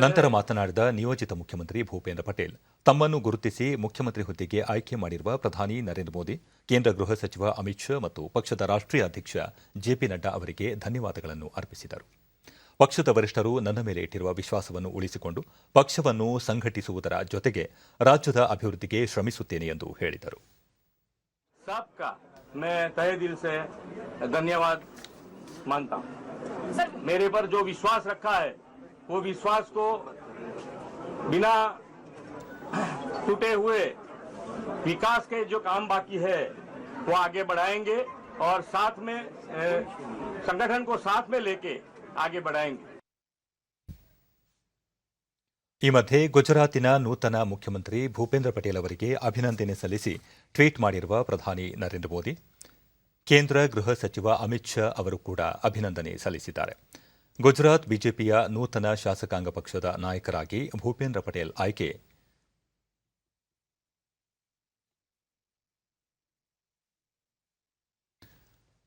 ನಂತರ ಮಾತನಾಡಿದ ನಿಯೋಜಿತ ಮುಖ್ಯಮಂತ್ರಿ ಭೂಪೇಂದ್ರ ಪಟೇಲ್ ತಮ್ಮನ್ನು ಗುರುತಿಸಿ ಮುಖ್ಯಮಂತ್ರಿ ಹುದ್ದೆಗೆ ಆಯ್ಕೆ ಮಾಡಿರುವ ಪ್ರಧಾನಿ ನರೇಂದ್ರ ಮೋದಿ, ಕೇಂದ್ರ ಗೃಹ ಸಚಿವ ಅಮಿತ್ ಶಾ ಮತ್ತು ಪಕ್ಷದ ರಾಷ್ಟ್ರೀಯ ಅಧ್ಯಕ್ಷ ಜೆಪಿ ನಡ್ಡಾ ಅವರಿಗೆ ಧನ್ಯವಾದಗಳನ್ನು ಅರ್ಪಿಸಿದರು. ಪಕ್ಷದ ವರಿಷ್ಠರು ನನ್ನ ಮೇಲೆ ಇಟ್ಟಿರುವ ವಿಶ್ವಾಸವನ್ನು ಉಳಿಸಿಕೊಂಡು ಪಕ್ಷವನ್ನು ಸಂಘಟಿಸುವುದರ ಜೊತೆಗೆ ರಾಜ್ಯದ ಅಭಿವೃದ್ಧಿಗೆ ಶ್ರಮಿಸುತ್ತೇನೆ ಎಂದು ಹೇಳಿದರು. मेरे पर जो विश्वास रखा है वो विश्वास को बिना टूटे हुए विकास के जो काम बाकी है वो आगे बढ़ाएंगे और साथ में संगठन को साथ में लेके आगे बढ़ाएंगे। ಈ ಮಧ್ಯೆ ಗುಜರಾತಿನ ನೂತನ ಮುಖ್ಯಮಂತ್ರಿ ಭೂಪೇಂದ್ರ ಪಟೇಲ್ ಅವರಿಗೆ ಅಭಿನಂದನೆ ಸಲ್ಲಿಸಿ ಟ್ವೀಟ್ ಮಾಡಿರುವ ಪ್ರಧಾನಿ ನರೇಂದ್ರ ಮೋದಿ, ಕೇಂದ್ರ ಗೃಹ ಸಚಿವ ಅಮಿತ್ ಶಾ ಅವರು ಕೂಡ ಅಭಿನಂದನೆ ಸಲ್ಲಿಸಿದ್ದಾರೆ. ಗುಜರಾತ್ ಬಿಜೆಪಿಯ ನೂತನ ಶಾಸಕಾಂಗ ಪಕ್ಷದ ನಾಯಕರಾಗಿ ಭೂಪೇಂದ್ರ ಪಟೇಲ್ ಆಯ್ಕೆ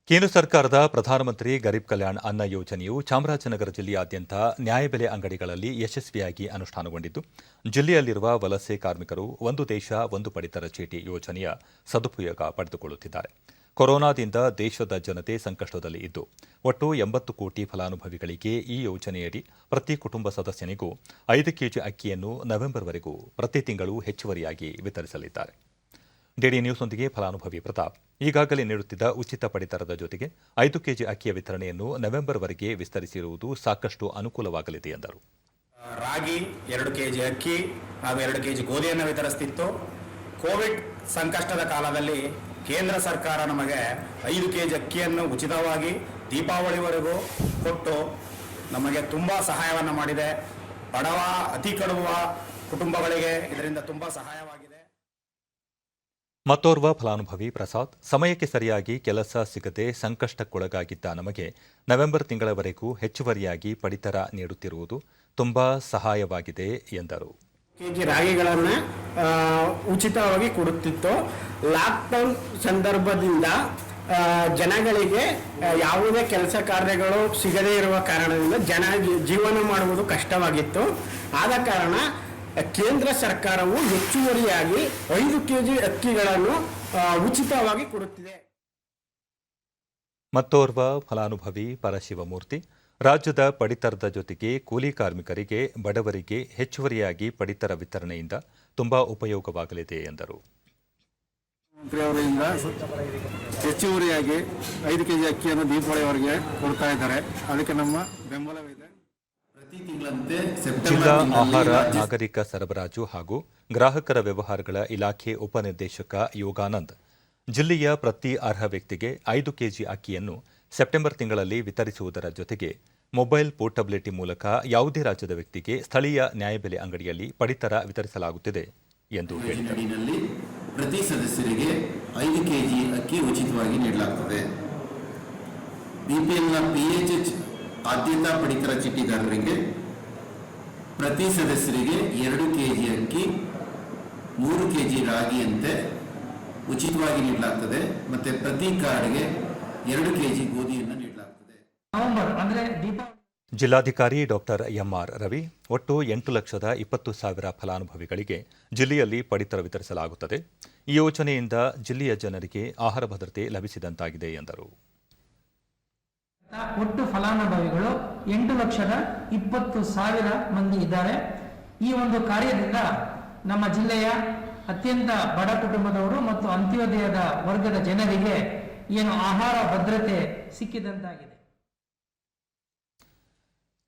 ಕೇಂದ್ರ ಸರ್ಕಾರದ ಪ್ರಧಾನಮಂತ್ರಿ ಗರೀಬ್ ಕಲ್ಯಾಣ್ ಅನ್ನ ಯೋಜನೆಯು ಚಾಮರಾಜನಗರ ಜಿಲ್ಲೆಯಾದ್ಯಂತ ನ್ಯಾಯಬೆಲೆ ಅಂಗಡಿಗಳಲ್ಲಿ ಯಶಸ್ವಿಯಾಗಿ ಅನುಷ್ಠಾನಗೊಂಡಿದ್ದು, ಜಿಲ್ಲೆಯಲ್ಲಿರುವ ವಲಸೆ ಕಾರ್ಮಿಕರು ಒಂದು ದೇಶ ಒಂದು ಪಡಿತರ ಚೀಟಿ ಯೋಜನೆಯ ಸದುಪಯೋಗ ಪಡೆದುಕೊಳ್ಳುತ್ತಿದ್ದಾರೆ. ಕೊರೋನಾದಿಂದ ದೇಶದ ಜನತೆ ಸಂಕಷ್ಟದಲ್ಲಿ ಇದ್ದು, ಒಟ್ಟು 80 ಕೋಟಿ ಫಲಾನುಭವಿಗಳಿಗೆ ಈ ಯೋಜನೆಯಡಿ ಪ್ರತಿ ಕುಟುಂಬ ಸದಸ್ಯನಿಗೂ 5 ಕೆಜಿ ಅಕ್ಕಿಯನ್ನು ನವೆಂಬರ್ವರೆಗೂ ಪ್ರತಿ ತಿಂಗಳು ಹೆಚ್ಚುವರಿಯಾಗಿ ವಿತರಿಸಲಿದ್ದಾರೆ. ಡಿಡಿ ನ್ಯೂಸ್ನೊಂದಿಗೆ ಫಲಾನುಭವಿ ಪ್ರತಾಪ್, ಈಗಾಗಲೇ ನೀಡುತ್ತಿದ್ದ ಉಚಿತ ಪಡಿತರದ ಜೊತೆಗೆ 5 ಕೆಜಿ ಅಕ್ಕಿಯ ವಿತರಣೆಯನ್ನು ನವೆಂಬರ್ವರೆಗೆ ವಿಸ್ತರಿಸಿರುವುದು ಸಾಕಷ್ಟು ಅನುಕೂಲವಾಗಲಿದೆ ಎಂದರು. ರಾಗಿ 2 ಕೆಜಿ ಅಕ್ಕಿ ಹಾಗೂ 2 ಕೆಜಿ ಗೋಧಿಯನ್ನು ವಿತರಿಸುತ್ತಿತ್ತು. ಕೋವಿಡ್ ಸಂಕಷ್ಟದ ಕಾಲದಲ್ಲಿ ಕೇಂದ್ರ ಸರ್ಕಾರ ನಮಗೆ 5 ಕೆಜಿ ಅಕ್ಕಿಯನ್ನು ಉಚಿತವಾಗಿ ದೀಪಾವಳಿವರೆಗೂ ಕೊಟ್ಟು ನಮಗೆ ತುಂಬ ಸಹಾಯವನ್ನು ಮಾಡಿದೆ. ಬಡವ ಅತಿ ಕಡುವ ಕುಟುಂಬಗಳಿಗೆ ಇದರಿಂದ ತುಂಬ ಸಹಾಯವಾಗಿದೆ. ಮತ್ತೋರ್ವ ಫಲಾನುಭವಿ ಪ್ರಸಾದ್, ಸಮಯಕ್ಕೆ ಸರಿಯಾಗಿ ಕೆಲಸ ಸಿಗದೆ ಸಂಕಷ್ಟಕ್ಕೊಳಗಾಗಿದ್ದ ನಮಗೆ ನವೆಂಬರ್ ತಿಂಗಳವರೆಗೂ ಹೆಚ್ಚುವರಿಯಾಗಿ ಪಡಿತರ ನೀಡುತ್ತಿರುವುದು ತುಂಬಾ ಸಹಾಯವಾಗಿದೆ ಎಂದರು. ಕೆಜಿ ರಾಗಿಗಳನ್ನು ಉಚಿತವಾಗಿ ಕೊಡುತ್ತಿತ್ತು. ಲಾಕ್ಡೌನ್ ಸಂದರ್ಭದಿಂದ ಜನಗಳಿಗೆ ಯಾವುದೇ ಕೆಲಸ ಕಾರ್ಯಗಳು ಸಿಗದೇ ಇರುವ ಕಾರಣದಿಂದ ಜನ ಜೀವನ ಮಾಡುವುದು ಕಷ್ಟವಾಗಿತ್ತು. ಆದ ಕಾರಣ ಕೇಂದ್ರ ಸರ್ಕಾರವು ಹೆಚ್ಚುವರಿಯಾಗಿ 5 ಕೆಜಿ ಅಕ್ಕಿಗಳನ್ನು ಉಚಿತವಾಗಿ ಕೊಡುತ್ತಿದೆ. ಮತ್ತೋರ್ವ ಫಲಾನುಭವಿ ಪರಶಿವಮೂರ್ತಿ, ರಾಜ್ಯದ ಪಡಿತರದ ಜೊತೆಗೆ ಕೂಲಿ ಕಾರ್ಮಿಕರಿಗೆ, ಬಡವರಿಗೆ ಹೆಚ್ಚುವರಿಯಾಗಿ ಪಡಿತರ ವಿತರಣೆಯಿಂದ ತುಂಬಾ ಉಪಯೋಗವಾಗಲಿದೆ ಎಂದರು. ಅವರಿಂದ ಹೆಚ್ಚುವರಿಯಾಗಿ 5 ಕೆಜಿ ಅಕ್ಕಿಯನ್ನು ದೀಪಾವಳಿವರೆಗೆ ಕೊಡ್ತಾ ಇದ್ದಾರೆ. ಅದಕ್ಕೆ ನಮ್ಮ ಬೆಂಬಲವಿದೆ. ಜಿಲ್ಲಾ ಆಹಾರ, ನಾಗರಿಕ ಸರಬರಾಜು ಹಾಗೂ ಗ್ರಾಹಕರ ವ್ಯವಹಾರಗಳ ಇಲಾಖೆ ಉಪನಿರ್ದೇಶಕ ಯೋಗಾನಂದ್, ಜಿಲ್ಲೆಯ ಪ್ರತಿ ಅರ್ಹ ವ್ಯಕ್ತಿಗೆ 5 ಕೆಜಿ ಅಕ್ಕಿಯನ್ನು ಸೆಪ್ಟೆಂಬರ್ ತಿಂಗಳಲ್ಲಿ ವಿತರಿಸುವುದರ ಜೊತೆಗೆ ಮೊಬೈಲ್ ಪೋರ್ಟಬಿಲಿಟಿ ಮೂಲಕ ಯಾವುದೇ ರಾಜ್ಯದ ವ್ಯಕ್ತಿಗೆ ಸ್ಥಳೀಯ ನ್ಯಾಯಬೆಲೆ ಅಂಗಡಿಯಲ್ಲಿ ಪಡಿತರ ವಿತರಿಸಲಾಗುತ್ತಿದೆ ಎಂದು ಹೇಳಿದರು. ಪ್ರತಿ ಸದಸ್ಯರಿಗೆ 5 ಕೆಜಿ ಅಕ್ಕಿ ಉಚಿತವಾಗಿ ನೀಡಲಾಗುತ್ತದೆ. ಬಿಪಿಎಲ್ನ PHH ಆದ್ಯತಾ ಪಡಿತರ ಚೀಟಿದಾರರಿಗೆ ಪ್ರತಿ ಸದಸ್ಯರಿಗೆ 2 ಕೆಜಿ ಅಕ್ಕಿ, 3 ಕೆಜಿ ರಾಗಿಯಂತೆ ಉಚಿತವಾಗಿ ನೀಡಲಾಗುತ್ತದೆ. ಮತ್ತೆ ಪ್ರತಿ ಕಾರ್ಡ್ಗೆ 2 ಕೆಜಿ ಗೋಧಿಯನ್ನು ನೀಡಲಾಗುತ್ತದೆ. ಜಿಲ್ಲಾಧಿಕಾರಿ ಡಾಕ್ಟರ್ ಎಂಆರ್ ರವಿ, ಒಟ್ಟು 8,20,000 ಫಲಾನುಭವಿಗಳಿಗೆ ಜಿಲ್ಲೆಯಲ್ಲಿ ಪಡಿತರ ವಿತರಿಸಲಾಗುತ್ತದೆ. ಈ ಯೋಜನೆಯಿಂದ ಜಿಲ್ಲೆಯ ಜನರಿಗೆ ಆಹಾರ ಭದ್ರತೆ ಲಭಿಸಿದಂತಾಗಿದೆ ಎಂದರು. ಒಟ್ಟು ಫಲಾನುಭವಿಗಳು 8,20,000 ಮಂದಿ ಇದ್ದಾರೆ. ಈ ಒಂದು ಕಾರ್ಯದಿಂದ ನಮ್ಮ ಜಿಲ್ಲೆಯ ಅತ್ಯಂತ ಬಡ ಕುಟುಂಬದವರು ಮತ್ತು ಅಂತ್ಯೋದಯದ ವರ್ಗದ ಜನರಿಗೆ ಏನು ಆಹಾರ ಭದ್ರತೆ ಸಿಕ್ಕಿದಂತಾಗಿದೆ.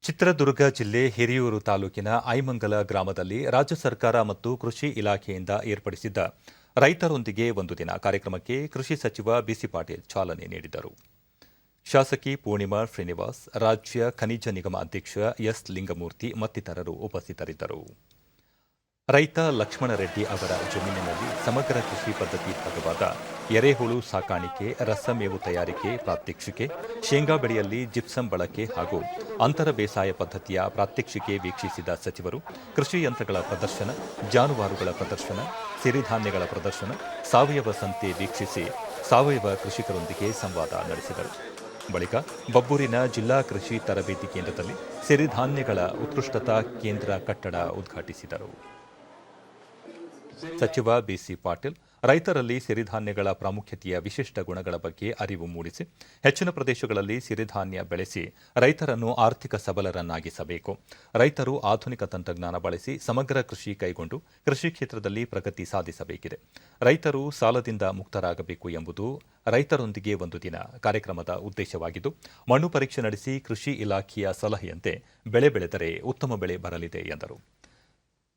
ಚಿತ್ರದುರ್ಗ ಜಿಲ್ಲೆ ಹಿರಿಯೂರು ತಾಲೂಕಿನ ಐಮಂಗಲ ಗ್ರಾಮದಲ್ಲಿ ರಾಜ್ಯ ಸರ್ಕಾರ ಮತ್ತು ಕೃಷಿ ಇಲಾಖೆಯಿಂದ ಏರ್ಪಡಿಸಿದ್ದ ರೈತರೊಂದಿಗೆ ಒಂದು ದಿನ ಕಾರ್ಯಕ್ರಮಕ್ಕೆ ಕೃಷಿ ಸಚಿವ ಬಿಸಿ ಪಾಟೀಲ್ ಚಾಲನೆ ನೀಡಿದರು. ಶಾಸಕಿ ಪೂರ್ಣಿಮಾ ಶ್ರೀನಿವಾಸ್, ರಾಜ್ಯ ಖನಿಜ ನಿಗಮ ಅಧ್ಯಕ್ಷ ಎಸ್ ಲಿಂಗಮೂರ್ತಿ ಮತ್ತಿತರರು ಉಪಸ್ಥಿತರಿದ್ದರು. ರೈತ ಲಕ್ಷ್ಮಣ ರೆಡ್ಡಿ ಅವರ ಜಮೀನಿನಲ್ಲಿ ಸಮಗ್ರ ಕೃಷಿ ಪದ್ಧತಿ ಭಾಗವಾದ ಎರೆಹುಳು ಸಾಕಾಣಿಕೆ, ರಸಮೇವು ತಯಾರಿಕೆ ಪ್ರಾತ್ಯಕ್ಷಿಕೆ, ಶೇಂಗಾ ಬೆಳೆಯಲ್ಲಿ ಜಿಪ್ಸಮ್ ಬಳಕೆ ಹಾಗೂ ಅಂತರ ಬೇಸಾಯ ಪದ್ಧತಿಯ ಪ್ರಾತ್ಯಕ್ಷಿಕೆ ವೀಕ್ಷಿಸಿದ ಸಚಿವರು ಕೃಷಿ ಯಂತ್ರಗಳ ಪ್ರದರ್ಶನ, ಜಾನುವಾರುಗಳ ಪ್ರದರ್ಶನ, ಸಿರಿಧಾನ್ಯಗಳ ಪ್ರದರ್ಶನ, ಸಾವಯವ ಸಂತೆ ವೀಕ್ಷಿಸಿ ಸಾವಯವ ಕೃಷಿಕರೊಂದಿಗೆ ಸಂವಾದ ನಡೆಸಿದರು. ಬಳಿಕ ಬಬ್ಬೂರಿನ ಜಿಲ್ಲಾ ಕೃಷಿ ತರಬೇತಿ ಕೇಂದ್ರದಲ್ಲಿ ಸಿರಿಧಾನ್ಯಗಳ ಉತ್ಕೃಷ್ಟತಾ ಕೇಂದ್ರ ಕಟ್ಟಡ ಉದ್ಘಾಟಿಸಿದರು. ಸಚಿವ ಬಿಸಿ ಪಾಟೀಲ್ ರೈತರಲ್ಲಿ ಸಿರಿಧಾನ್ಯಗಳ ಪ್ರಾಮುಖ್ಯತೆಯ ವಿಶಿಷ್ಟ ಗುಣಗಳ ಬಗ್ಗೆ ಅರಿವು ಮೂಡಿಸಿ ಹೆಚ್ಚಿನ ಪ್ರದೇಶಗಳಲ್ಲಿ ಸಿರಿಧಾನ್ಯ ಬೆಳೆಸಿ ರೈತರನ್ನು ಆರ್ಥಿಕ ಸಬಲರನ್ನಾಗಿಸಬೇಕು. ರೈತರು ಆಧುನಿಕ ತಂತ್ರಜ್ಞಾನ ಬಳಸಿ ಸಮಗ್ರ ಕೃಷಿ ಕೈಗೊಂಡು ಕೃಷಿ ಕ್ಷೇತ್ರದಲ್ಲಿ ಪ್ರಗತಿ ಸಾಧಿಸಬೇಕಿದೆ. ರೈತರು ಸಾಲದಿಂದ ಮುಕ್ತರಾಗಬೇಕು ಎಂಬುದು ರೈತರೊಂದಿಗೆ ಒಂದು ದಿನ ಕಾರ್ಯಕ್ರಮದ ಉದ್ದೇಶವಾಗಿದ್ದು, ಮಣ್ಣು ಪರೀಕ್ಷೆ ನಡೆಸಿ ಕೃಷಿ ಇಲಾಖೆಯ ಸಲಹೆಯಂತೆ ಬೆಳೆ ಬೆಳೆದರೆ ಉತ್ತಮ ಬೆಳೆ ಬರಲಿದೆ ಎಂದರು.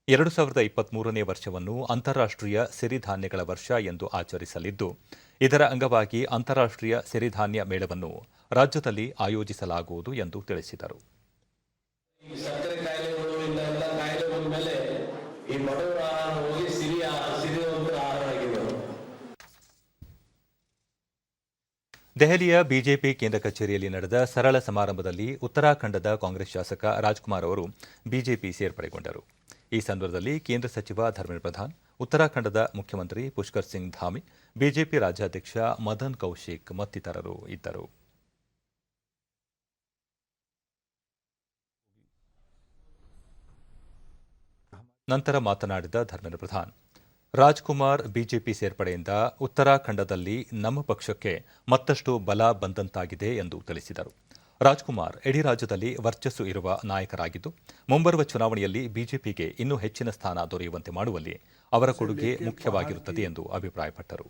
2023ನೇ ವರ್ಷವನ್ನು ಅಂತಾರಾಷ್ಟ್ರೀಯ ಸಿರಿಧಾನ್ಯಗಳ ವರ್ಷ ಎಂದು ಆಚರಿಸಲಿದ್ದು, ಇದರ ಅಂಗವಾಗಿ ಅಂತಾರಾಷ್ಟ್ರೀಯ ಸಿರಿಧಾನ್ಯ ಮೇಳವನ್ನು ರಾಜ್ಯದಲ್ಲಿ ಆಯೋಜಿಸಲಾಗುವುದು ಎಂದು ತಿಳಿಸಿದರು. ಸಕ್ಕರೆ ಕಾಯಿಲೆಗಳು ಎಲ್ಲ ಕಾಯಿಲೆ ಬಂದ ಮೇಲೆ ಈ ಬಡವರ ಆಹಾರ ಹೋಗಿ ಸಿರಿಯುವಂತ ಆಹಾರ ಆಗಿದೆ. ದೆಹಲಿಯ ಬಿಜೆಪಿ ಕೇಂದ್ರ ಕಚೇರಿಯಲ್ಲಿ ನಡೆದ ಸರಳ ಸಮಾರಂಭದಲ್ಲಿ ಉತ್ತರಾಖಂಡದ ಕಾಂಗ್ರೆಸ್ ಶಾಸಕ ರಾಜ್ಕುಮಾರ್ ಅವರು ಬಿಜೆಪಿ ಸೇರ್ಪಡೆಗೊಂಡರು. ಈ ಸಂದರ್ಭದಲ್ಲಿ ಕೇಂದ್ರ ಸಚಿವ ಧರ್ಮೇಂದ್ರ ಪ್ರಧಾನ್, ಉತ್ತರಾಖಂಡದ ಮುಖ್ಯಮಂತ್ರಿ ಪುಷ್ಕರ್ ಸಿಂಗ್ ಧಾಮಿ, ಬಿಜೆಪಿ ರಾಜ್ಯಾಧ್ಯಕ್ಷ ಮದನ್ ಕೌಶಿಕ್ ಮತ್ತಿತರರು ಇದ್ದರು. ನಂತರ ಮಾತನಾಡಿದ ಧರ್ಮೇಂದ್ರ ಪ್ರಧಾನ್, ರಾಜ್ಕುಮಾರ್ ಬಿಜೆಪಿ ಸೇರ್ಪಡೆಯಿಂದ ಉತ್ತರಾಖಂಡದಲ್ಲಿ ನಮ್ಮ ಪಕ್ಷಕ್ಕೆ ಮತ್ತಷ್ಟು ಬಲ ಬಂದಂತಾಗಿದೆ ಎಂದು ತಿಳಿಸಿದರು. ರಾಜ್ಕುಮಾರ್ ಇಡೀ ರಾಜ್ಯದಲ್ಲಿ ವರ್ಚಸ್ಸು ಇರುವ ನಾಯಕರಾಗಿದ್ದು, ಮುಂಬರುವ ಚುನಾವಣೆಯಲ್ಲಿ ಬಿಜೆಪಿಗೆ ಇನ್ನೂ ಹೆಚ್ಚಿನ ಸ್ಥಾನ ದೊರೆಯುವಂತೆ ಮಾಡುವಲ್ಲಿ ಅವರ ಕೊಡುಗೆ ಮುಖ್ಯವಾಗಿರುತ್ತದೆ ಎಂದು ಅಭಿಪ್ರಾಯಪಟ್ಟರು.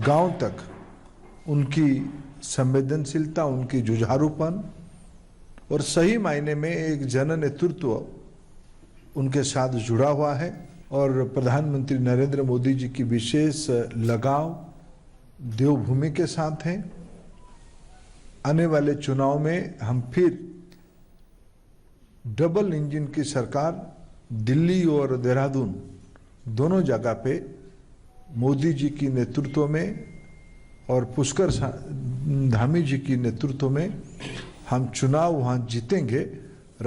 गांव तक उनकी संवेदनशीलता, उनकी जुझारूपन और सही मायने में एक जन नेतृत्व उनके साथ जुड़ा हुआ है और प्रधानमंत्री नरेंद्र मोदी जी की विशेष लगाव देवभूमि के साथ है. आने वाले चुनाव में हम फिर डबल इंजन की सरकार दिल्ली और देहरादून दोनों जगह पे मोदी जी की नेतृत्व में और पुष्कर धामी जी की नेतृत्व में हम चुनाव वहां जीतेंगे.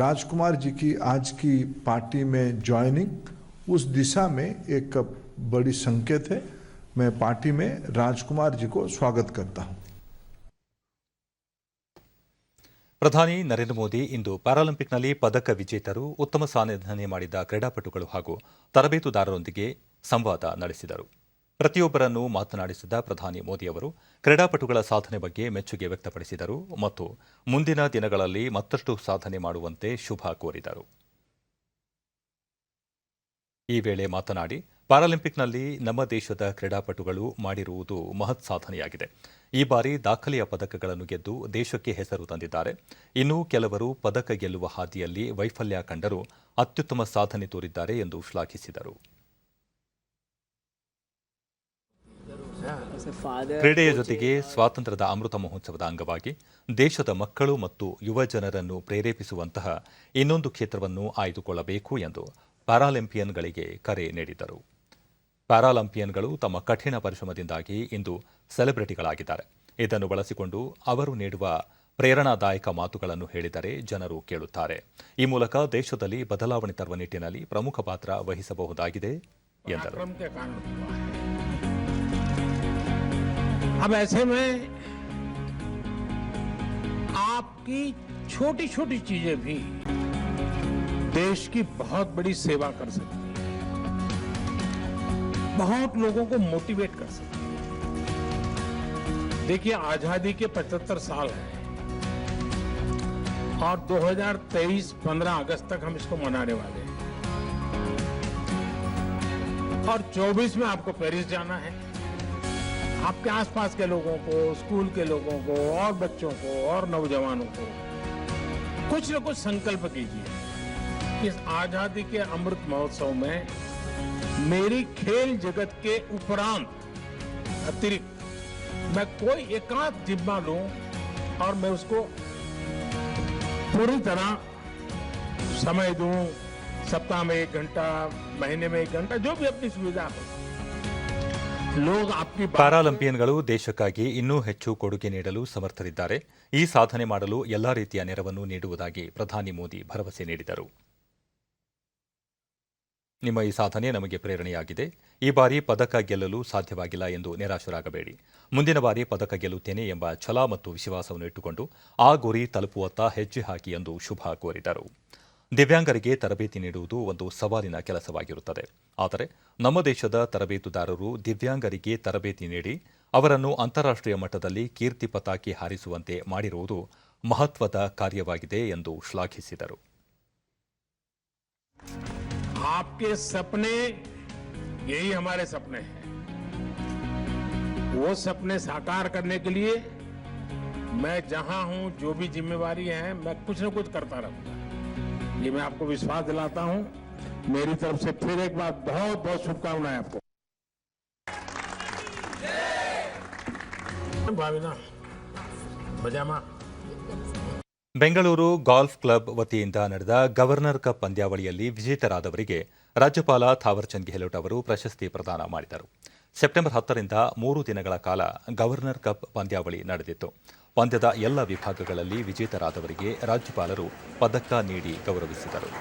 राजकुमार जी की आज की पार्टी में ज्वाइनिंग उस दिशा में एक बड़ी संकेत है. मैं पार्टी में राजकुमार जी को स्वागत करता हूं. ಪ್ರಧಾನಿ ನರೇಂದ್ರ ಮೋದಿ ಇಂದು ಪ್ಯಾರಾಲಿಂಪಿಕ್ನಲ್ಲಿ ಪದಕ ವಿಜೇತರು, ಉತ್ತಮ ಸಾಧನೆ ಮಾಡಿದ ಕ್ರೀಡಾಪಟುಗಳು ಹಾಗೂ ತರಬೇತುದಾರರೊಂದಿಗೆ ಸಂವಾದ ನಡೆಸಿದರು. ಪ್ರತಿಯೊಬ್ಬರನ್ನು ಮಾತನಾಡಿಸಿದ ಪ್ರಧಾನಿ ಮೋದಿ ಅವರು ಕ್ರೀಡಾಪಟುಗಳ ಸಾಧನೆ ಬಗ್ಗೆ ಮೆಚ್ಚುಗೆ ವ್ಯಕ್ತಪಡಿಸಿದರು ಮತ್ತು ಮುಂದಿನ ದಿನಗಳಲ್ಲಿ ಮತ್ತಷ್ಟು ಸಾಧನೆ ಮಾಡುವಂತೆ ಶುಭ ಕೋರಿದರು. ಈ ವೇಳೆ ಮಾತನಾಡಿ, ಪ್ಯಾರಾಲಿಂಪಿಕ್ನಲ್ಲಿ ನಮ್ಮ ದೇಶದ ಕ್ರೀಡಾಪಟುಗಳು ಮಾಡಿರುವುದು ಮಹತ್ ಸಾಧನೆಯಾಗಿದೆ. ಈ ಬಾರಿ ದಾಖಲೆಯ ಪದಕಗಳನ್ನು ಗೆದ್ದು ದೇಶಕ್ಕೆ ಹೆಸರು ತಂದಿದ್ದಾರೆ. ಇನ್ನೂ ಕೆಲವರು ಪದಕ ಗೆಲ್ಲುವ ಹಾದಿಯಲ್ಲಿ ವೈಫಲ್ಯ ಕಂಡರೂ ಅತ್ಯುತ್ತಮ ಸಾಧನೆ ತೋರಿದ್ದಾರೆ ಎಂದು ಶ್ಲಾಘಿಸಿದರು. ಕ್ರೀಡೆಯ ಜೊತೆಗೆ ಸ್ವಾತಂತ್ರ್ಯದ ಅಮೃತ ಮಹೋತ್ಸವದ ಅಂಗವಾಗಿ ದೇಶದ ಮಕ್ಕಳು ಮತ್ತು ಯುವ ಜನರನ್ನು ಪ್ರೇರೇಪಿಸುವಂತಹ ಇನ್ನೊಂದು ಕ್ಷೇತ್ರವನ್ನು ಆಯ್ದುಕೊಳ್ಳಬೇಕು ಎಂದು ಪ್ಯಾರಾಲಿಂಪಿಯನ್ಗಳಿಗೆ ಕರೆ ನೀಡಿದರು. ಪ್ಯಾರಾಲಿಂಪಿಯನ್ಗಳು ತಮ್ಮ ಕಠಿಣ ಪರಿಶ್ರಮದಿಂದಾಗಿ ಇಂದು ಸೆಲೆಬ್ರಿಟಿಗಳಾಗಿದ್ದಾರೆ. ಇದನ್ನು ಬಳಸಿಕೊಂಡು ಅವರು ನೀಡುವ ಪ್ರೇರಣಾದಾಯಕ ಮಾತುಗಳನ್ನು ಹೇಳಿದರೆ ಜನರು ಕೇಳುತ್ತಾರೆ. ಈ ಮೂಲಕ ದೇಶದಲ್ಲಿ ಬದಲಾವಣೆ ತರುವ ನಿಟ್ಟಿನಲ್ಲಿ ಪ್ರಮುಖ ಪಾತ್ರ ವಹಿಸಬಹುದಾಗಿದೆ ಎಂದರು. अब ऐसे में आपकी छोटी छोटी चीजें भी देश की बहुत बड़ी सेवा कर सकती है, बहुत लोगों को मोटिवेट कर सकती है. देखिए, आजादी के 75 साल हैं और 2023 15 अगस्त तक हम इसको मनाने वाले हैं और 24 में आपको पेरिस जाना है. आपके आसपास के लोगों को, स्कूल के लोगों को और बच्चों को और नौजवानों को कुछ न कुछ संकल्प कीजिए. इस आजादी के अमृत महोत्सव में मेरी खेल जगत के उपरांत अतिरिक्त मैं कोई एकांत जिम्मा लूं और मैं उसको पूरी तरह समय दूं. सप्ताह में 1 घंटा, महीने में 1 घंटा, जो भी अपनी सुविधा हो. ಪ್ಯಾರಾಲಿಂಪಿಯನ್ಗಳು ದೇಶಕ್ಕಾಗಿ ಇನ್ನೂ ಹೆಚ್ಚು ಕೊಡುಗೆ ನೀಡಲು ಸಮರ್ಥರಿದ್ದಾರೆ. ಈ ಸಾಧನೆ ಮಾಡಲು ಎಲ್ಲಾ ರೀತಿಯ ನೆರವನ್ನು ನೀಡುವುದಾಗಿ ಪ್ರಧಾನಿ ಮೋದಿ ಭರವಸೆ ನೀಡಿದರು. ನಿಮ್ಮ ಈ ಸಾಧನೆ ನಮಗೆ ಪ್ರೇರಣೆಯಾಗಿದೆ. ಈ ಬಾರಿ ಪದಕ ಗೆಲ್ಲಲು ಸಾಧ್ಯವಾಗಿಲ್ಲ ಎಂದು ನಿರಾಶರಾಗಬೇಡಿ. ಮುಂದಿನ ಬಾರಿ ಪದಕ ಗೆಲ್ಲುತ್ತೇನೆ ಎಂಬ ಛಲ ಮತ್ತು ವಿಶ್ವಾಸವನ್ನು ಇಟ್ಟುಕೊಂಡು ಆ ಗುರಿ ತಲುಪುವತ್ತ ಹೆಜ್ಜೆ ಹಾಕಿ ಎಂದು ಶುಭ ಕೋರಿದರು. ದಿವ್ಯಾಂಗರಿಗೆ ತರಬೇತಿ ನೀಡುವುದು ಒಂದು ಸವಾಲಿನ ಕೆಲಸವಾಗಿರುತ್ತದೆ. ಆದರೆ ನಮ್ಮ ದೇಶದ ತರಬೇತುದಾರರು ದಿವ್ಯಾಂಗರಿಗೆ ತರಬೇತಿ ನೀಡಿ ಅವರನ್ನು ಅಂತಾರಾಷ್ಟ್ರೀಯ ಮಟ್ಟದಲ್ಲಿ ಕೀರ್ತಿ ಪತಾಕೆ ಹಾರಿಸುವಂತೆ ಮಾಡಿರುವುದು ಮಹತ್ವದ ಕಾರ್ಯವಾಗಿದೆ ಎಂದು ಶ್ಲಾಘಿಸಿದರು. आपके सपने यही हमारे सपने हैं. वो सपने साकार करने के लिए मैं जहां हूं, जो भी जिम्मेवारी है, मैं कुछ न कुछ करता रहूंगा. ये मैं आपको विश्वास दिलाता हूं मेरी तरफ से फिर एक बार बहुत बहुत शुभकामनाएं आपको। भाविना बजामा ಬೆಂಗಳೂರು ಗಾಲ್ಫ್ ಕ್ಲಬ್ ವತಿಯಿಂದ ನಡೆದ ಗವರ್ನರ್ ಕಪ್ ಪಂದ್ಯಾವಳಿಯಲ್ಲಿ ವಿಜೇತರಾದವರಿಗೆ ರಾಜ್ಯಪಾಲ ಥಾವರ್ಚಂದ್ ಗೆಹ್ಲೋಟ್ ಅವರು ಪ್ರಶಸ್ತಿ ಪ್ರದಾನ ಮಾಡಿದರು. ಸೆಪ್ಟೆಂಬರ್ 10ರಿಂದ 3 ದಿನಗಳ ಕಾಲ ಗವರ್ನರ್ ಕಪ್ ಪಂದ್ಯಾವಳಿ ನಡೆದಿತ್ತು. ಪಂದ್ಯದ ಎಲ್ಲ ವಿಭಾಗಗಳಲ್ಲಿ ವಿಜೇತರಾದವರಿಗೆ ರಾಜ್ಯಪಾಲರು ಪದಕ ನೀಡಿ ಗೌರವಿಸಿದರು.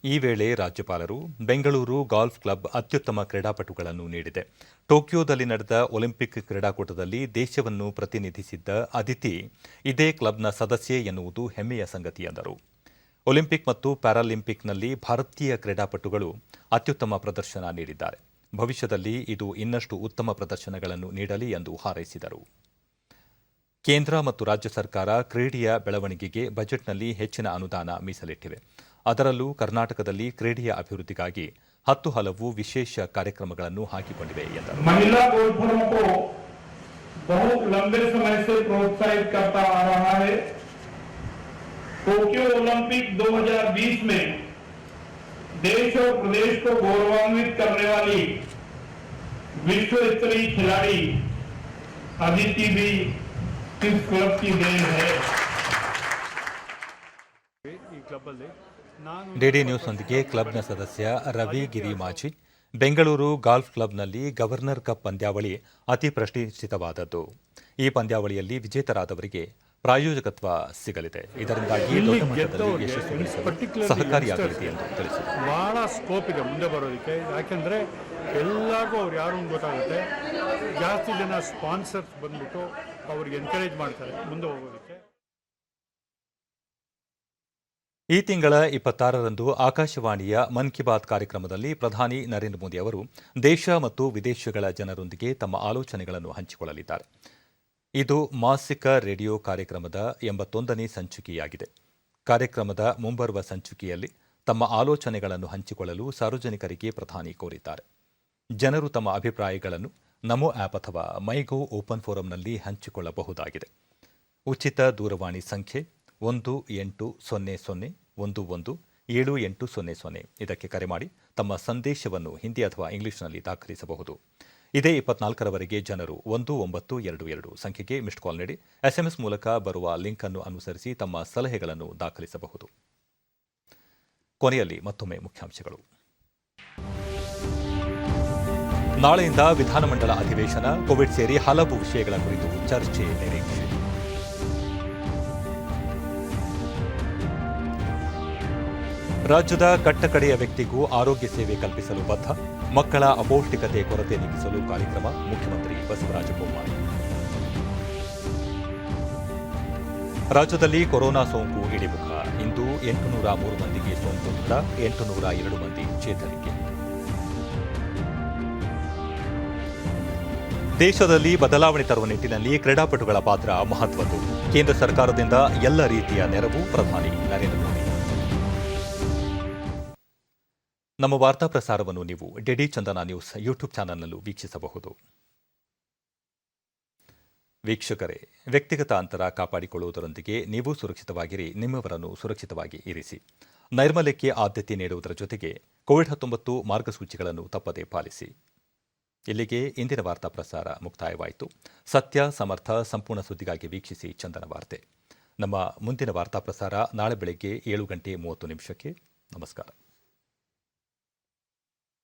ಈ ವೇಳೆ ರಾಜ್ಯಪಾಲರು ಬೆಂಗಳೂರು ಗಾಲ್ಫ್ ಕ್ಲಬ್ ಅತ್ಯುತ್ತಮ ಕ್ರೀಡಾಪಟುಗಳನ್ನು ನೀಡಿದೆ. ಟೋಕಿಯೋದಲ್ಲಿ ನಡೆದ ಒಲಿಂಪಿಕ್ ಕ್ರೀಡಾಕೂಟದಲ್ಲಿ ದೇಶವನ್ನು ಪ್ರತಿನಿಧಿಸಿದ್ದ ಅದಿತಿ ಇದೇ ಕ್ಲಬ್ನ ಸದಸ್ಯೆ ಎನ್ನುವುದು ಹೆಮ್ಮೆಯ ಸಂಗತಿ ಎಂದರು. ಒಲಿಂಪಿಕ್ ಮತ್ತು ಪ್ಯಾರಾಲಿಂಪಿಕ್ನಲ್ಲಿ ಭಾರತೀಯ ಕ್ರೀಡಾಪಟುಗಳು ಅತ್ಯುತ್ತಮ ಪ್ರದರ್ಶನ ನೀಡಿದ್ದಾರೆ. ಭವಿಷ್ಯದಲ್ಲಿ ಇದು ಇನ್ನಷ್ಟು ಉತ್ತಮ ಪ್ರದರ್ಶನಗಳನ್ನು ನೀಡಲಿ ಎಂದು ಹಾರೈಸಿದರು. ಕೇಂದ್ರ ಮತ್ತು ರಾಜ್ಯ ಸರ್ಕಾರ ಕ್ರೀಡೆಯ ಬೆಳವಣಿಗೆಗೆ ಬಜೆಟ್ನಲ್ಲಿ ಹೆಚ್ಚಿನ ಅನುದಾನ ಮೀಸಲಿಟ್ಟಿವೆ. ಅದರಲ್ಲೂ ಕರ್ನಾಟಕದಲ್ಲಿ ಕ್ರೀಡೆಯ ಅಭಿವೃದ್ಧಿಗಾಗಿ 10 ಹಲವು ವಿಶೇಷ ಕಾರ್ಯಕ್ರಮಗಳನ್ನು ಹಾಕಿಕೊಂಡಿವೆ ಎಂದರು. महिला गोल्फरों को बहुत लंबे समय से प्रोत्साहित करता आ रहा है. टोक्यो ओलंपिक 2020 में देश और प्रदेश को गौरवान्वित करने वाली विश्व स्तरीय खिलाड़ी अदिति भी इस क्लब की देन है. ಡಿಡಿ ನ್ಯೂಸ್ನೊಂದಿಗೆ ಕ್ಲಬ್ನ ಸದಸ್ಯ ರವಿ ಗಿರಿಮಾಜಿ, ಬೆಂಗಳೂರು ಗಾಲ್ಫ್ ಕ್ಲಬ್ನಲ್ಲಿ ಗವರ್ನರ್ ಕಪ್ ಪಂದ್ಯಾವಳಿ ಅತಿ ಪ್ರತಿಷ್ಠಿತವಾದದ್ದು. ಈ ಪಂದ್ಯಾವಳಿಯಲ್ಲಿ ವಿಜೇತರಾದವರಿಗೆ ಪ್ರಾಯೋಜಕತ್ವ ಸಿಗಲಿದೆ. ಇದರಿಂದಾಗಿ ದೊಡ್ಡ ಮಟ್ಟದಲ್ಲಿ ಯಶಸ್ಸು ಗಳಿಸಲು ಸಹಕಾರಿಯಾಗಲಿದೆ ಎಂದು ತಿಳಿಸಿದರು. ಬಹಳ ಸ್ಕೋಪ್ ಇದೆ ಮುಂದೆ ಬರೋದಕ್ಕೆ, ಯಾಕೆಂದರೆ ಎಲ್ಲರಿಗೂ ಅವ್ರು ಯಾರು ಗೊತ್ತಾಗುತ್ತೆ. ಜಾಸ್ತಿ ಜನ ಸ್ಪಾನ್ಸರ್ಸ್ ಬಂದ್ಬಿಟ್ಟು ಅವ್ರಿಗೆ ಎನ್ಕರೇಜ್ ಮಾಡ್ತಾರೆ ಮುಂದೆ ಹೋಗೋದಕ್ಕೆ. ಈ ತಿಂಗಳ 26ರಂದು ಆಕಾಶವಾಣಿಯ ಮನ್ ಕಿ ಬಾತ್ ಕಾರ್ಯಕ್ರಮದಲ್ಲಿ ಪ್ರಧಾನಿ ನರೇಂದ್ರ ಮೋದಿ ಅವರು ದೇಶ ಮತ್ತು ವಿದೇಶಗಳ ಜನರೊಂದಿಗೆ ತಮ್ಮ ಆಲೋಚನೆಗಳನ್ನು ಹಂಚಿಕೊಳ್ಳಲಿದ್ದಾರೆ. ಇದು ಮಾಸಿಕ ರೇಡಿಯೋ ಕಾರ್ಯಕ್ರಮದ 81ನೇ ಸಂಚಿಕೆಯಾಗಿದೆ. ಕಾರ್ಯಕ್ರಮದ ಮುಂಬರುವ ಸಂಚಿಕೆಯಲ್ಲಿ ತಮ್ಮ ಆಲೋಚನೆಗಳನ್ನು ಹಂಚಿಕೊಳ್ಳಲು ಸಾರ್ವಜನಿಕರಿಗೆ ಪ್ರಧಾನಿ ಕೋರಿದ್ದಾರೆ. ಜನರು ತಮ್ಮ ಅಭಿಪ್ರಾಯಗಳನ್ನು ನಮೋ ಆಪ್ ಅಥವಾ ಮೈಗೋ ಓಪನ್ ಫೋರಂನಲ್ಲಿ ಹಂಚಿಕೊಳ್ಳಬಹುದಾಗಿದೆ. ಉಚಿತ ದೂರವಾಣಿ ಸಂಖ್ಯೆ 1800117800 ಇದಕ್ಕೆ ಕರೆ ಮಾಡಿ ತಮ್ಮ ಸಂದೇಶವನ್ನು ಹಿಂದಿ ಅಥವಾ ಇಂಗ್ಲಿಷ್ನಲ್ಲಿ ದಾಖಲಿಸಬಹುದು. ಇದೇ 24ರವರೆಗೆ ಜನರು 1922 ಸಂಖ್ಯೆಗೆ ಮಿಸ್ಡ್ ಕಾಲ್ ನೀಡಿ SMS ಮೂಲಕ ಬರುವ ಲಿಂಕ್ ಅನ್ನು ಅನುಸರಿಸಿ ತಮ್ಮ ಸಲಹೆಗಳನ್ನು ದಾಖಲಿಸಬಹುದು. ಕೊನೆಯಲ್ಲಿ ಮತ್ತೊಮ್ಮೆ ಮುಖ್ಯಾಂಶಗಳು. ನಾಳೆಯಿಂದ ವಿಧಾನಮಂಡಲ ಅಧಿವೇಶನ, ಕೋವಿಡ್ ಸೇರಿ ಹಲವು ವಿಷಯಗಳ ಕುರಿತು ಚರ್ಚೆ ನಿರೀಕ್ಷೆ. ರಾಜ್ಯದ ಕಟ್ಟಕಡೆಯ ವ್ಯಕ್ತಿಗೂ ಆರೋಗ್ಯ ಸೇವೆ ಕಲ್ಪಿಸಲು ಬದ್ಧ, ಮಕ್ಕಳ ಅಪೌಷ್ಟಿಕತೆ ಕೊರತೆ ನೀಗಿಸಲು ಕಾರ್ಯಕ್ರಮ, ಮುಖ್ಯಮಂತ್ರಿ ಬಸವರಾಜ ಬೊಮ್ಮಾಯಿ. ರಾಜ್ಯದಲ್ಲಿ ಕೊರೋನಾ ಸೋಂಕು ಇಳಿಮುಖ, ಇಂದು 803 ಮಂದಿಗೆ ಸೋಂಕು ದೃಢ, 802 ಮಂದಿ ಚೇತರಿಕೆ. ದೇಶದಲ್ಲಿ ಬದಲಾವಣೆ ತರುವ ನಿಟ್ಟಿನಲ್ಲಿ ಕ್ರೀಡಾಪಟುಗಳ ಪಾತ್ರ ಮಹತ್ವದ್ದು, ಕೇಂದ್ರ ಸರ್ಕಾರದಿಂದ ಎಲ್ಲ ರೀತಿಯ ನೆರವು, ಪ್ರಧಾನಿ ನರೇಂದ್ರ ಮೋದಿ. ನಮ್ಮ ವಾರ್ತಾ ಪ್ರಸಾರವನ್ನು ನೀವು ಡಿಡಿ ಚಂದನ ನ್ಯೂಸ್ ಯೂಟ್ಯೂಬ್ ಚಾನೆಲ್ನಲ್ಲೂ ವೀಕ್ಷಿಸಬಹುದು. ವೀಕ್ಷಕರೇ, ವ್ಯಕ್ತಿಗತ ಅಂತರ ಕಾಪಾಡಿಕೊಳ್ಳುವುದರೊಂದಿಗೆ ನೀವು ಸುರಕ್ಷಿತವಾಗಿರಿ, ನಿಮ್ಮವರನ್ನು ಸುರಕ್ಷಿತವಾಗಿ ಇರಿಸಿ. ನೈರ್ಮಲ್ಯಕ್ಕೆ ಆದ್ಯತೆ ನೀಡುವುದರ ಜೊತೆಗೆ ಕೋವಿಡ್-19 ಮಾರ್ಗಸೂಚಿಗಳನ್ನು ತಪ್ಪದೇ ಪಾಲಿಸಿ. ಇಲ್ಲಿಗೆ ಇಂದಿನ ವಾರ್ತಾ ಪ್ರಸಾರ ಮುಕ್ತಾಯವಾಯಿತು. ಸತ್ಯ, ಸಮರ್ಥ, ಸಂಪೂರ್ಣ ಸುದ್ದಿಗಾಗಿ ವೀಕ್ಷಿಸಿ ಚಂದನ ವಾರ್ತೆ. ನಮ್ಮ ಮುಂದಿನ ವಾರ್ತಾ ಪ್ರಸಾರ ನಾಳೆ ಬೆಳಗ್ಗೆ 7:30 ನಮಸ್ಕಾರ.